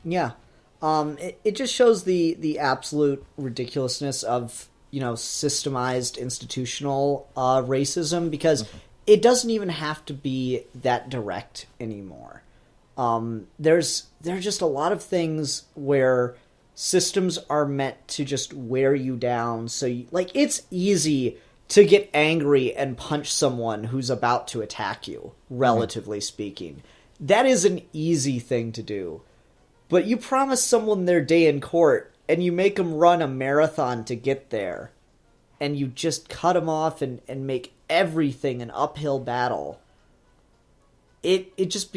Yeah. It just shows the absolute ridiculousness of, systemized institutional racism, because it doesn't even have to be that direct anymore. There are just a lot of things where systems are meant to just wear you down. So, it's easy to get angry and punch someone who's about to attack you, relatively speaking. That is an easy thing to do. But you promise someone their day in court, and you make them run a marathon to get there, and you just cut them off and make everything an uphill battle. It just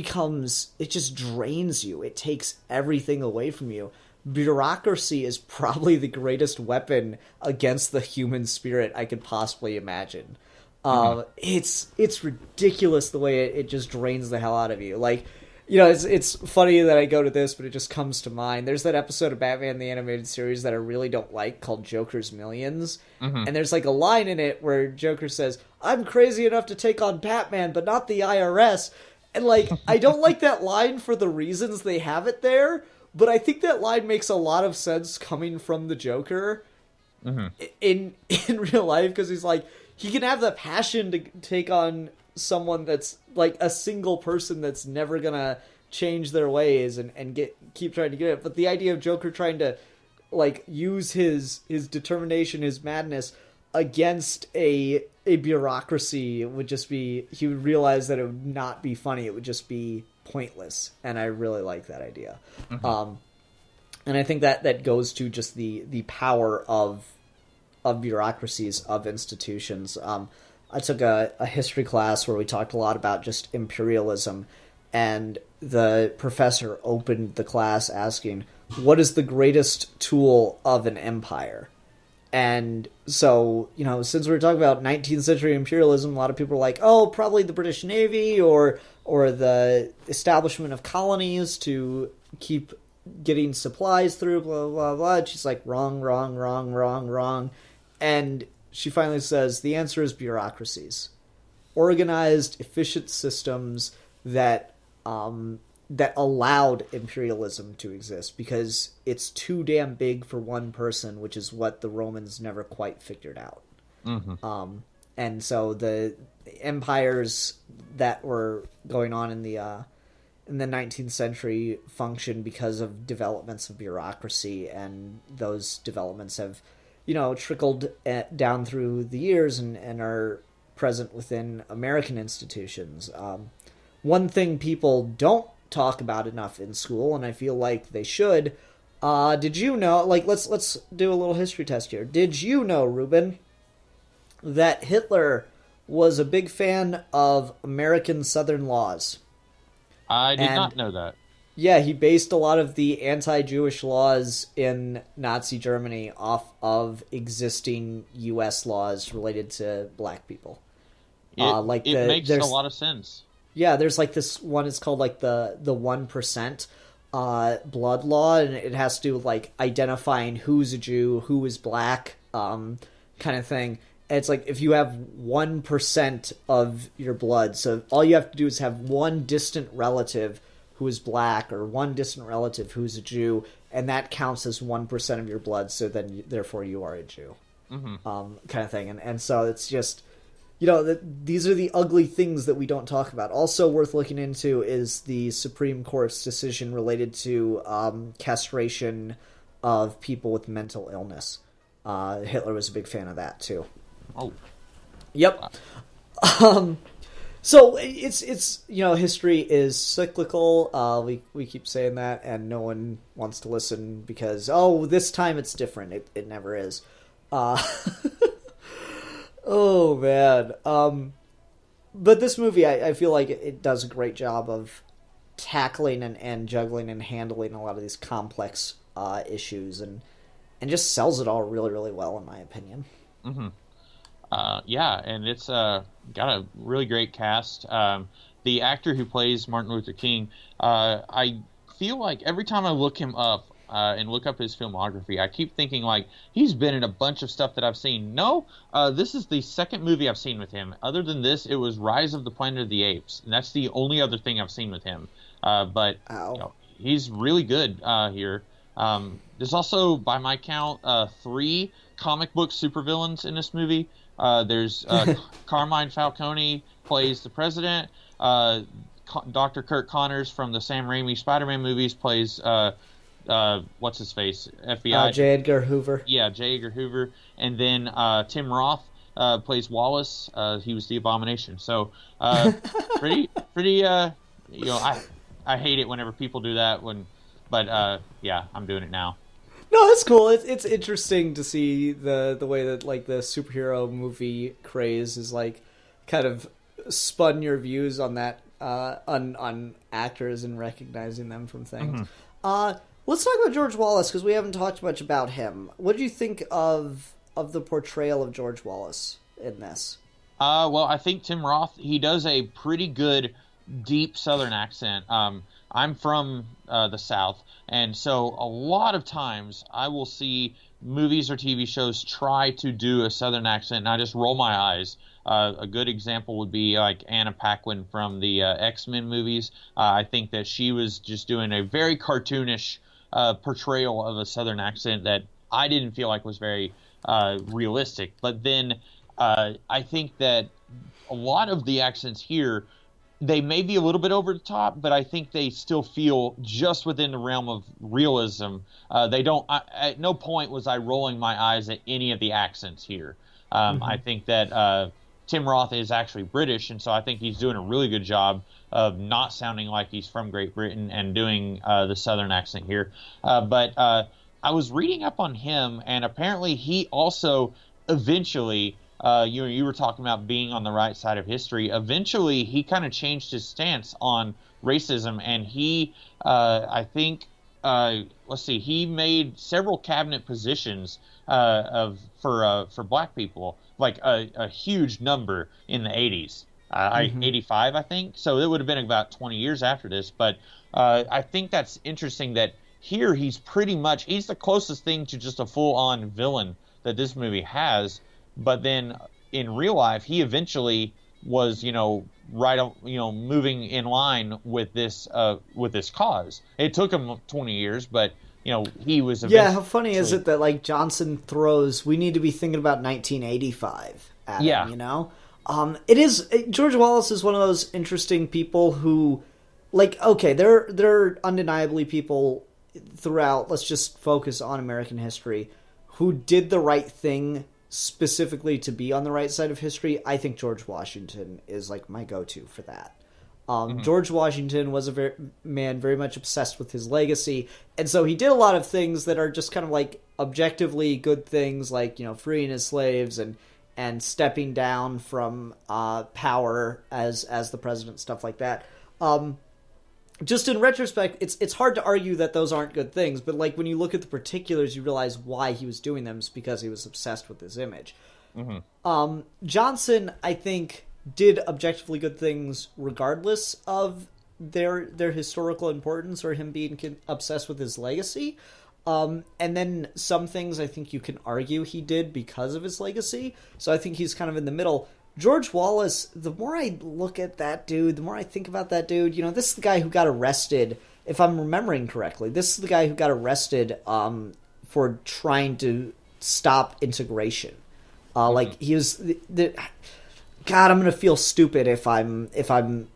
drains you. It takes everything away from you. Bureaucracy is probably the greatest weapon against the human spirit I could possibly imagine. It's ridiculous the way it just drains the hell out of you. Like, it's funny that I go to this, but it just comes to mind. There's that episode of Batman the Animated Series that I really don't like called Joker's Millions. And there's like a line in it where Joker says, "I'm crazy enough to take on Batman, but not the IRS." And like, I don't like that line for the reasons they have it there, but I think that line makes a lot of sense coming from the Joker in real life, because he's like, he can have the passion to take on someone that's like a single person that's never gonna change their ways and keep trying to get it. But the idea of Joker trying to like use his determination, his madness against a bureaucracy would just be, he would realize that it would not be funny. It would just be pointless. And I really like that idea. And I think that goes to just the power of bureaucracies, of institutions. I took a history class where we talked a lot about just imperialism, and the professor opened the class asking, what is the greatest tool of an empire? And so, since we're talking about 19th century imperialism, a lot of people are like, oh, probably the British Navy or the establishment of colonies to keep getting supplies through, blah, blah, blah. And she's like, wrong, wrong, wrong, wrong, wrong. And she finally says, the answer is bureaucracies. Organized, efficient systems that allowed imperialism to exist, because it's too damn big for one person, which is what the Romans never quite figured out. And so the empires that were going on in the 19th century functioned because of developments of bureaucracy, and those developments have trickled down through the years and are present within American institutions. One thing people don't talk about enough in school, and I feel like they should, did you know, like, let's do a little history test here. Did you know, Ruben, that Hitler was a big fan of American Southern laws? I did not know that. Yeah, he based a lot of the anti-Jewish laws in Nazi Germany off of existing U.S. laws related to black people. It makes a lot of sense. Yeah, there's like this one, it's called like the 1% blood law, and it has to do with like identifying who's a Jew, who is black, kind of thing. And it's like if you have 1% of your blood, so all you have to do is have one distant relative who is black or one distant relative who's a Jew, and that counts as 1% of your blood, so then therefore you are a Jew. Kind of thing. And so it's just, these are the ugly things that we don't talk about. Also worth looking into is the Supreme Court's decision related to castration of people with mental illness. Hitler was a big fan of that too. Oh, yep. So it's history is cyclical. We keep saying that, and no one wants to listen because this time it's different. It never is. Oh man. But this movie, I feel like it does a great job of tackling and juggling and handling a lot of these complex issues, and just sells it all really, really well, in my opinion. Mm-hmm. Yeah, and it's got a really great cast. The actor who plays Martin Luther King, I feel like every time I look him up and look up his filmography, I keep thinking like he's been in a bunch of stuff that I've seen. No, this is the second movie I've seen with him. Other than this, it was Rise of the Planet of the Apes, and that's the only other thing I've seen with him. But he's really good here. There's also, by my count, 3 comic book supervillains in this movie. There's Carmine Falcone plays the president. Dr. Kirk Connors from the Sam Raimi Spider-Man movies plays what's his face? FBI. J. Edgar Hoover. Yeah, J. Edgar Hoover. And then Tim Roth plays Wallace. He was the Abomination. So pretty. I hate it whenever people do that. But yeah, I'm doing it now. No, it's cool. It's interesting to see the way that like the superhero movie craze is like kind of spun your views on that on actors and recognizing them from things. Mm-hmm. Let's talk about George Wallace because we haven't talked much about him. What do you think of the portrayal of George Wallace in this? Well, I think Tim Roth, he does a pretty good deep Southern accent. I'm from the South, and so a lot of times I will see movies or TV shows try to do a Southern accent, and I just roll my eyes. A good example would be like Anna Paquin from the X-Men movies. I think that she was just doing a very cartoonish portrayal of a Southern accent that I didn't feel like was very realistic. But then I think that a lot of the accents here, they may be a little bit over the top, but I think they still feel just within the realm of realism. They don't. At no point was I rolling my eyes at any of the accents here. I think that Tim Roth is actually British, and so I think he's doing a really good job of not sounding like he's from Great Britain and doing the Southern accent here. But I was reading up on him, and apparently he also eventually. You were talking about being on the right side of history. Eventually, he kind of changed his stance on racism, and he, I think, he made several cabinet positions for Black people, like a huge number in the 80s. 85, I think. So it would have been about 20 years after this. But I think that's interesting that here he's the closest thing to just a full-on villain that this movie has. But then in real life, he eventually was, moving in line with this cause. It took him 20 years, but, he was eventually... Yeah, how funny is it that, like, Johnson throws, we need to be thinking about 1985 at him, George Wallace is one of those interesting people who, like, okay, there are undeniably people throughout, let's just focus on American history, who did the right thing specifically to be on the right side of history. I think George Washington is like my go-to for that. George Washington was a man very much obsessed with his legacy, and so he did a lot of things that are just kind of like objectively good things, like freeing his slaves and stepping down from power as the president, stuff like that. Just in retrospect, it's hard to argue that those aren't good things, but like when you look at the particulars, you realize why he was doing them is because he was obsessed with his image. Mm-hmm. Johnson, I think, did objectively good things regardless of their historical importance or him being obsessed with his legacy. And then some things I think you can argue he did because of his legacy. So I think he's kind of in the middle. George Wallace, the more I look at that dude, the more I think about that dude, this is the guy who got arrested, if I'm remembering correctly, this is the guy who got arrested for trying to stop integration. Like, he was... God, I'm gonna feel stupid if I'm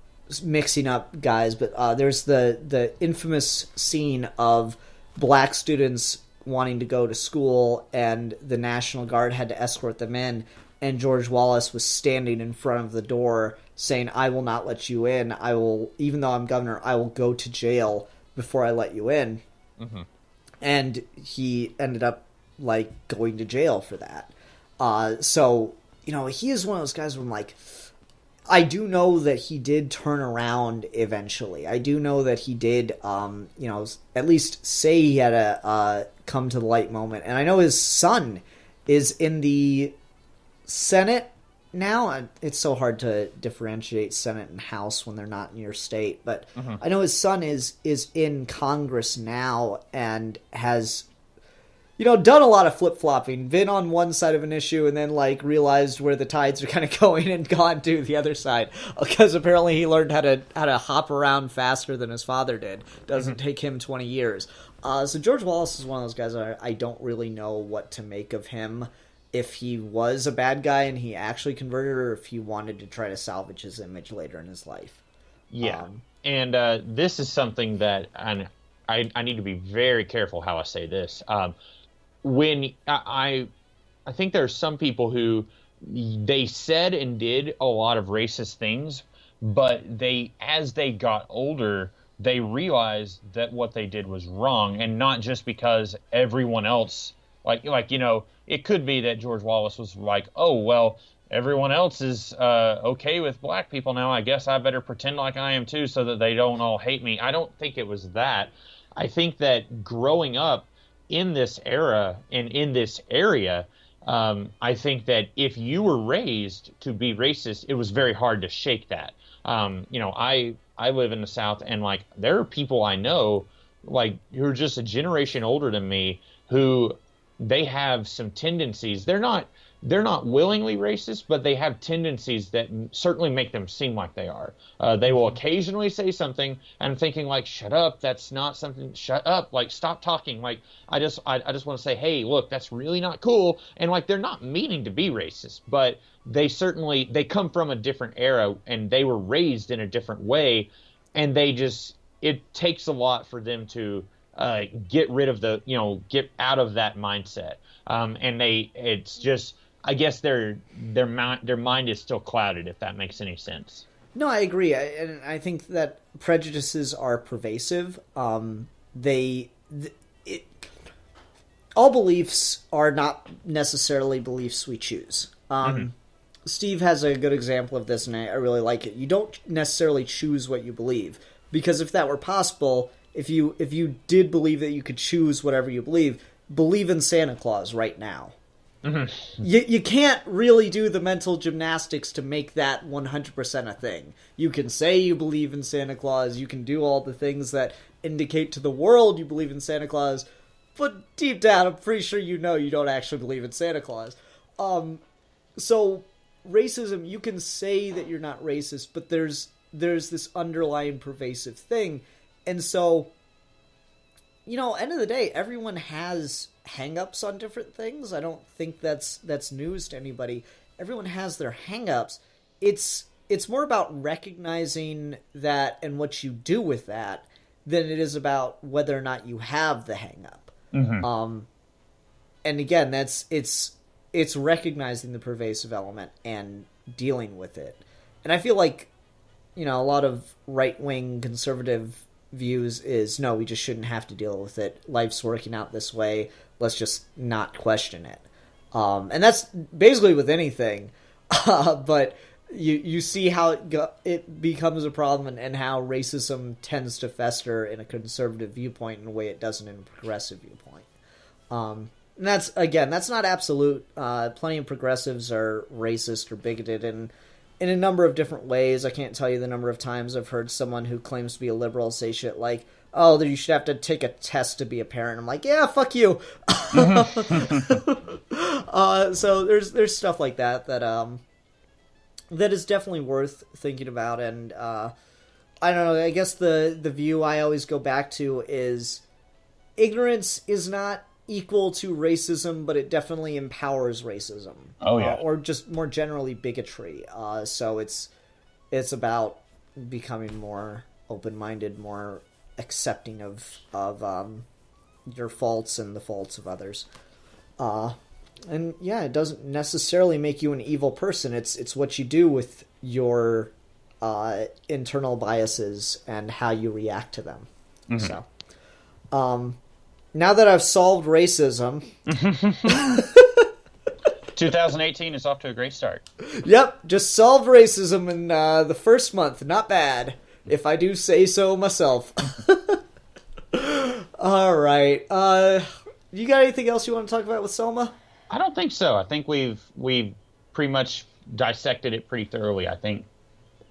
mixing up guys, but there's the infamous scene of black students wanting to go to school, and the National Guard had to escort them in, and George Wallace was standing in front of the door saying, "I will not let you in. I will, even though I'm governor, I will go to jail before I let you in." Mm-hmm. And he ended up like going to jail for that. So he is one of those guys where I'm like, I do know that he did turn around eventually. I do know that he did, at least say he had a come to the light moment. And I know his son is in the Senate now. It's so hard to differentiate Senate and House when they're not in your state. But I know his son is in Congress now and has done a lot of flip-flopping, been on one side of an issue and then, like, realized where the tides are kind of going and gone to the other side. Because apparently he learned how to hop around faster than his father did. Doesn't take him 20 years. So George Wallace is one of those guys I don't really know what to make of him. If he was a bad guy and he actually converted, or if he wanted to try to salvage his image later in his life. Yeah. And this is something that I need to be very careful how I say this. When I think there are some people who they said and did a lot of racist things, but as they got older, they realized that what they did was wrong, and not just because everyone else it could be that George Wallace was like, oh well, everyone else is okay with black people now, I guess I better pretend like I am too so that they don't all hate me. I don't think it was that. I think that growing up in this era and in this area, I think that if you were raised to be racist, it was very hard to shake that. I live in the South, and like there are people I know like who are just a generation older than me who they have some tendencies. They're not willingly racist, but they have tendencies that certainly make them seem like they are. They will occasionally say something, and I'm thinking like, shut up, that's not something, shut up, like stop talking. Like I just want to say, hey, look, that's really not cool. And like they're not meaning to be racist, but they come from a different era and they were raised in a different way, and it takes a lot for them to get rid of get out of that mindset. It's just, I guess their mind is still clouded, if that makes any sense. No, I agree. I think that prejudices are pervasive. All beliefs are not necessarily beliefs we choose. Steve has a good example of this, and I really like it. You don't necessarily choose what you believe, because if that were possible, if you did believe that you could choose whatever you believe in Santa Claus right now. You can't really do the mental gymnastics to make that 100% a thing. You can say you believe in Santa Claus, you can do all the things that indicate to the world you believe in Santa Claus, but deep down, I'm pretty sure you don't actually believe in Santa Claus. So racism, you can say that you're not racist, but there's this underlying pervasive thing. And so, end of the day, everyone has hang-ups on different things. I don't think that's news to anybody. Everyone has their hang-ups. It's more about recognizing that and what you do with that than it is about whether or not you have the hang-up. And again, it's recognizing the pervasive element and dealing with it. And I feel like, a lot of right-wing conservative views is, no, we just shouldn't have to deal with it. Life's working out this way. Let's just not question it. And that's basically with anything. But you see how it becomes a problem, and how racism tends to fester in a conservative viewpoint in a way it doesn't in a progressive viewpoint. And that's not absolute. Plenty of progressives are racist or bigoted in a number of different ways. I can't tell you the number of times I've heard someone who claims to be a liberal say shit like, oh, you should have to take a test to be a parent. I'm like, yeah, fuck you. So there's stuff like that is definitely worth thinking about. And I don't know, I guess the view I always go back to is ignorance is not equal to racism, but it definitely empowers racism. Oh, yeah. Or just more generally bigotry. So it's about becoming more open-minded, more accepting of your faults and the faults of others. And yeah, it doesn't necessarily make you an evil person. It's what you do with your internal biases and how you react to them. Mm-hmm. So, now that I've solved racism, 2018 is off to a great start. Yep, just solved racism in the first month. Not bad, if I do say so myself. All right. You got anything else you want to talk about with Selma? I don't think so. I think we've pretty much dissected it pretty thoroughly, I think.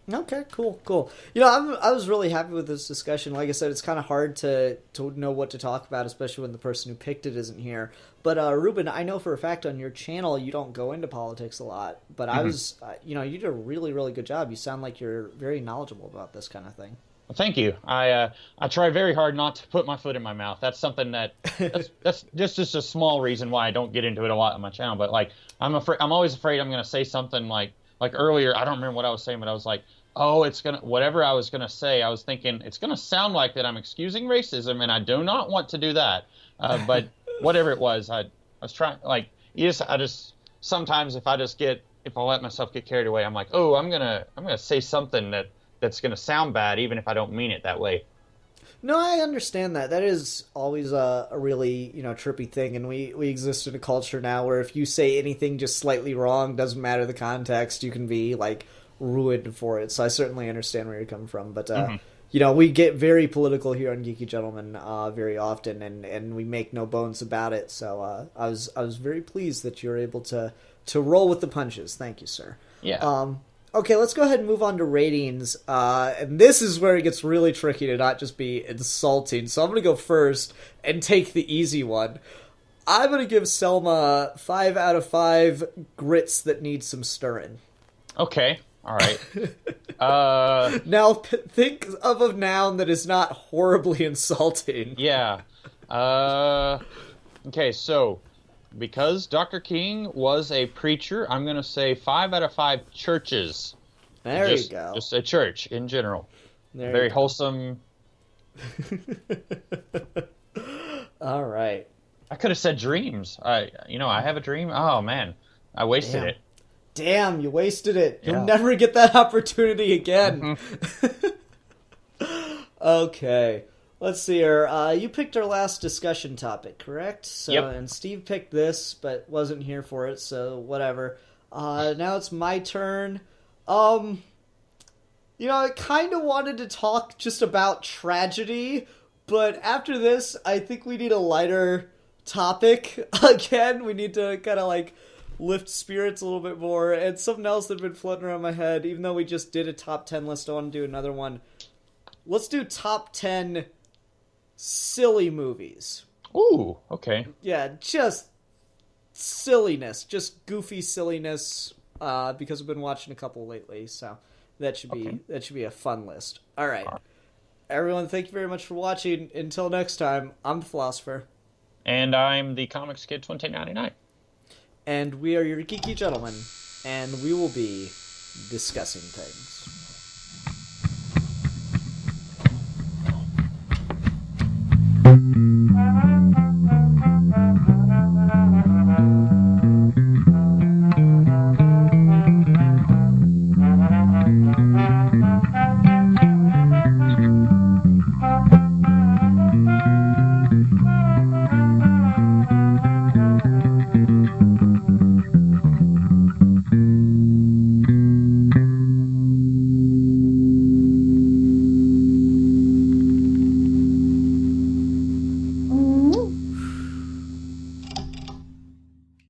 Okay, cool. You know, I was really happy with this discussion. Like I said, it's kind of hard to know what to talk about, especially when the person who picked it isn't here. But Ruben, I know for a fact on your channel you don't go into politics a lot. But I was, you did a really, really good job. You sound like you're very knowledgeable about this kind of thing. Well, thank you. I try very hard not to put my foot in my mouth. That's something that's just a small reason why I don't get into it a lot on my channel. But like, I'm always afraid I'm going to say something like earlier. I don't remember what I was saying, but I was like, oh, whatever I was going to say, I was thinking it's going to sound like that I'm excusing racism, and I do not want to do that. But whatever it was, I was trying, like, sometimes if I let myself get carried away, I'm like, oh, I'm going to say something that's going to sound bad, even if I don't mean it that way. No, I understand that. That is always a really, trippy thing, and we exist in a culture now where if you say anything just slightly wrong, doesn't matter the context, you can be, like, ruined for it. So I certainly understand where you're coming from. But, we get very political here on Geeky Gentlemen very often, and we make no bones about it. So I was very pleased that you were able to roll with the punches. Thank you, sir. Yeah. Okay, let's go ahead and move on to ratings. And this is where it gets really tricky to not just be insulting. So I'm going to go first and take the easy one. I'm going to give Selma 5 out of 5 grits that need some stirring. Okay. All right. Now, think of a noun that is not horribly insulting. Yeah. Okay, so because Dr. King was a preacher, I'm going to say 5 out of 5 churches. There you go. Just a church in general. There very wholesome. All right. I could have said dreams. I have a dream. Oh, man. I wasted it. Damn, you wasted it. Yeah. You'll never get that opportunity again. Okay. Let's see here. You picked our last discussion topic, correct? So, yep. And Steve picked this, but wasn't here for it, so whatever. Now it's my turn. I kind of wanted to talk just about tragedy, but after this, I think we need a lighter topic. Again, we need to kind of lift spirits a little bit more. And something else that's been floating around my head, even though we just did a top 10 list, I want to do another one. Let's do top 10 silly movies. Ooh, okay. Yeah, just silliness. Just goofy silliness, because I've been watching a couple lately, so that should be a fun list. All right. Everyone, thank you very much for watching. Until next time, I'm the Philosopher. And I'm the Comics Kid 2099. And we are your Geeky Gentlemen, and we will be discussing things.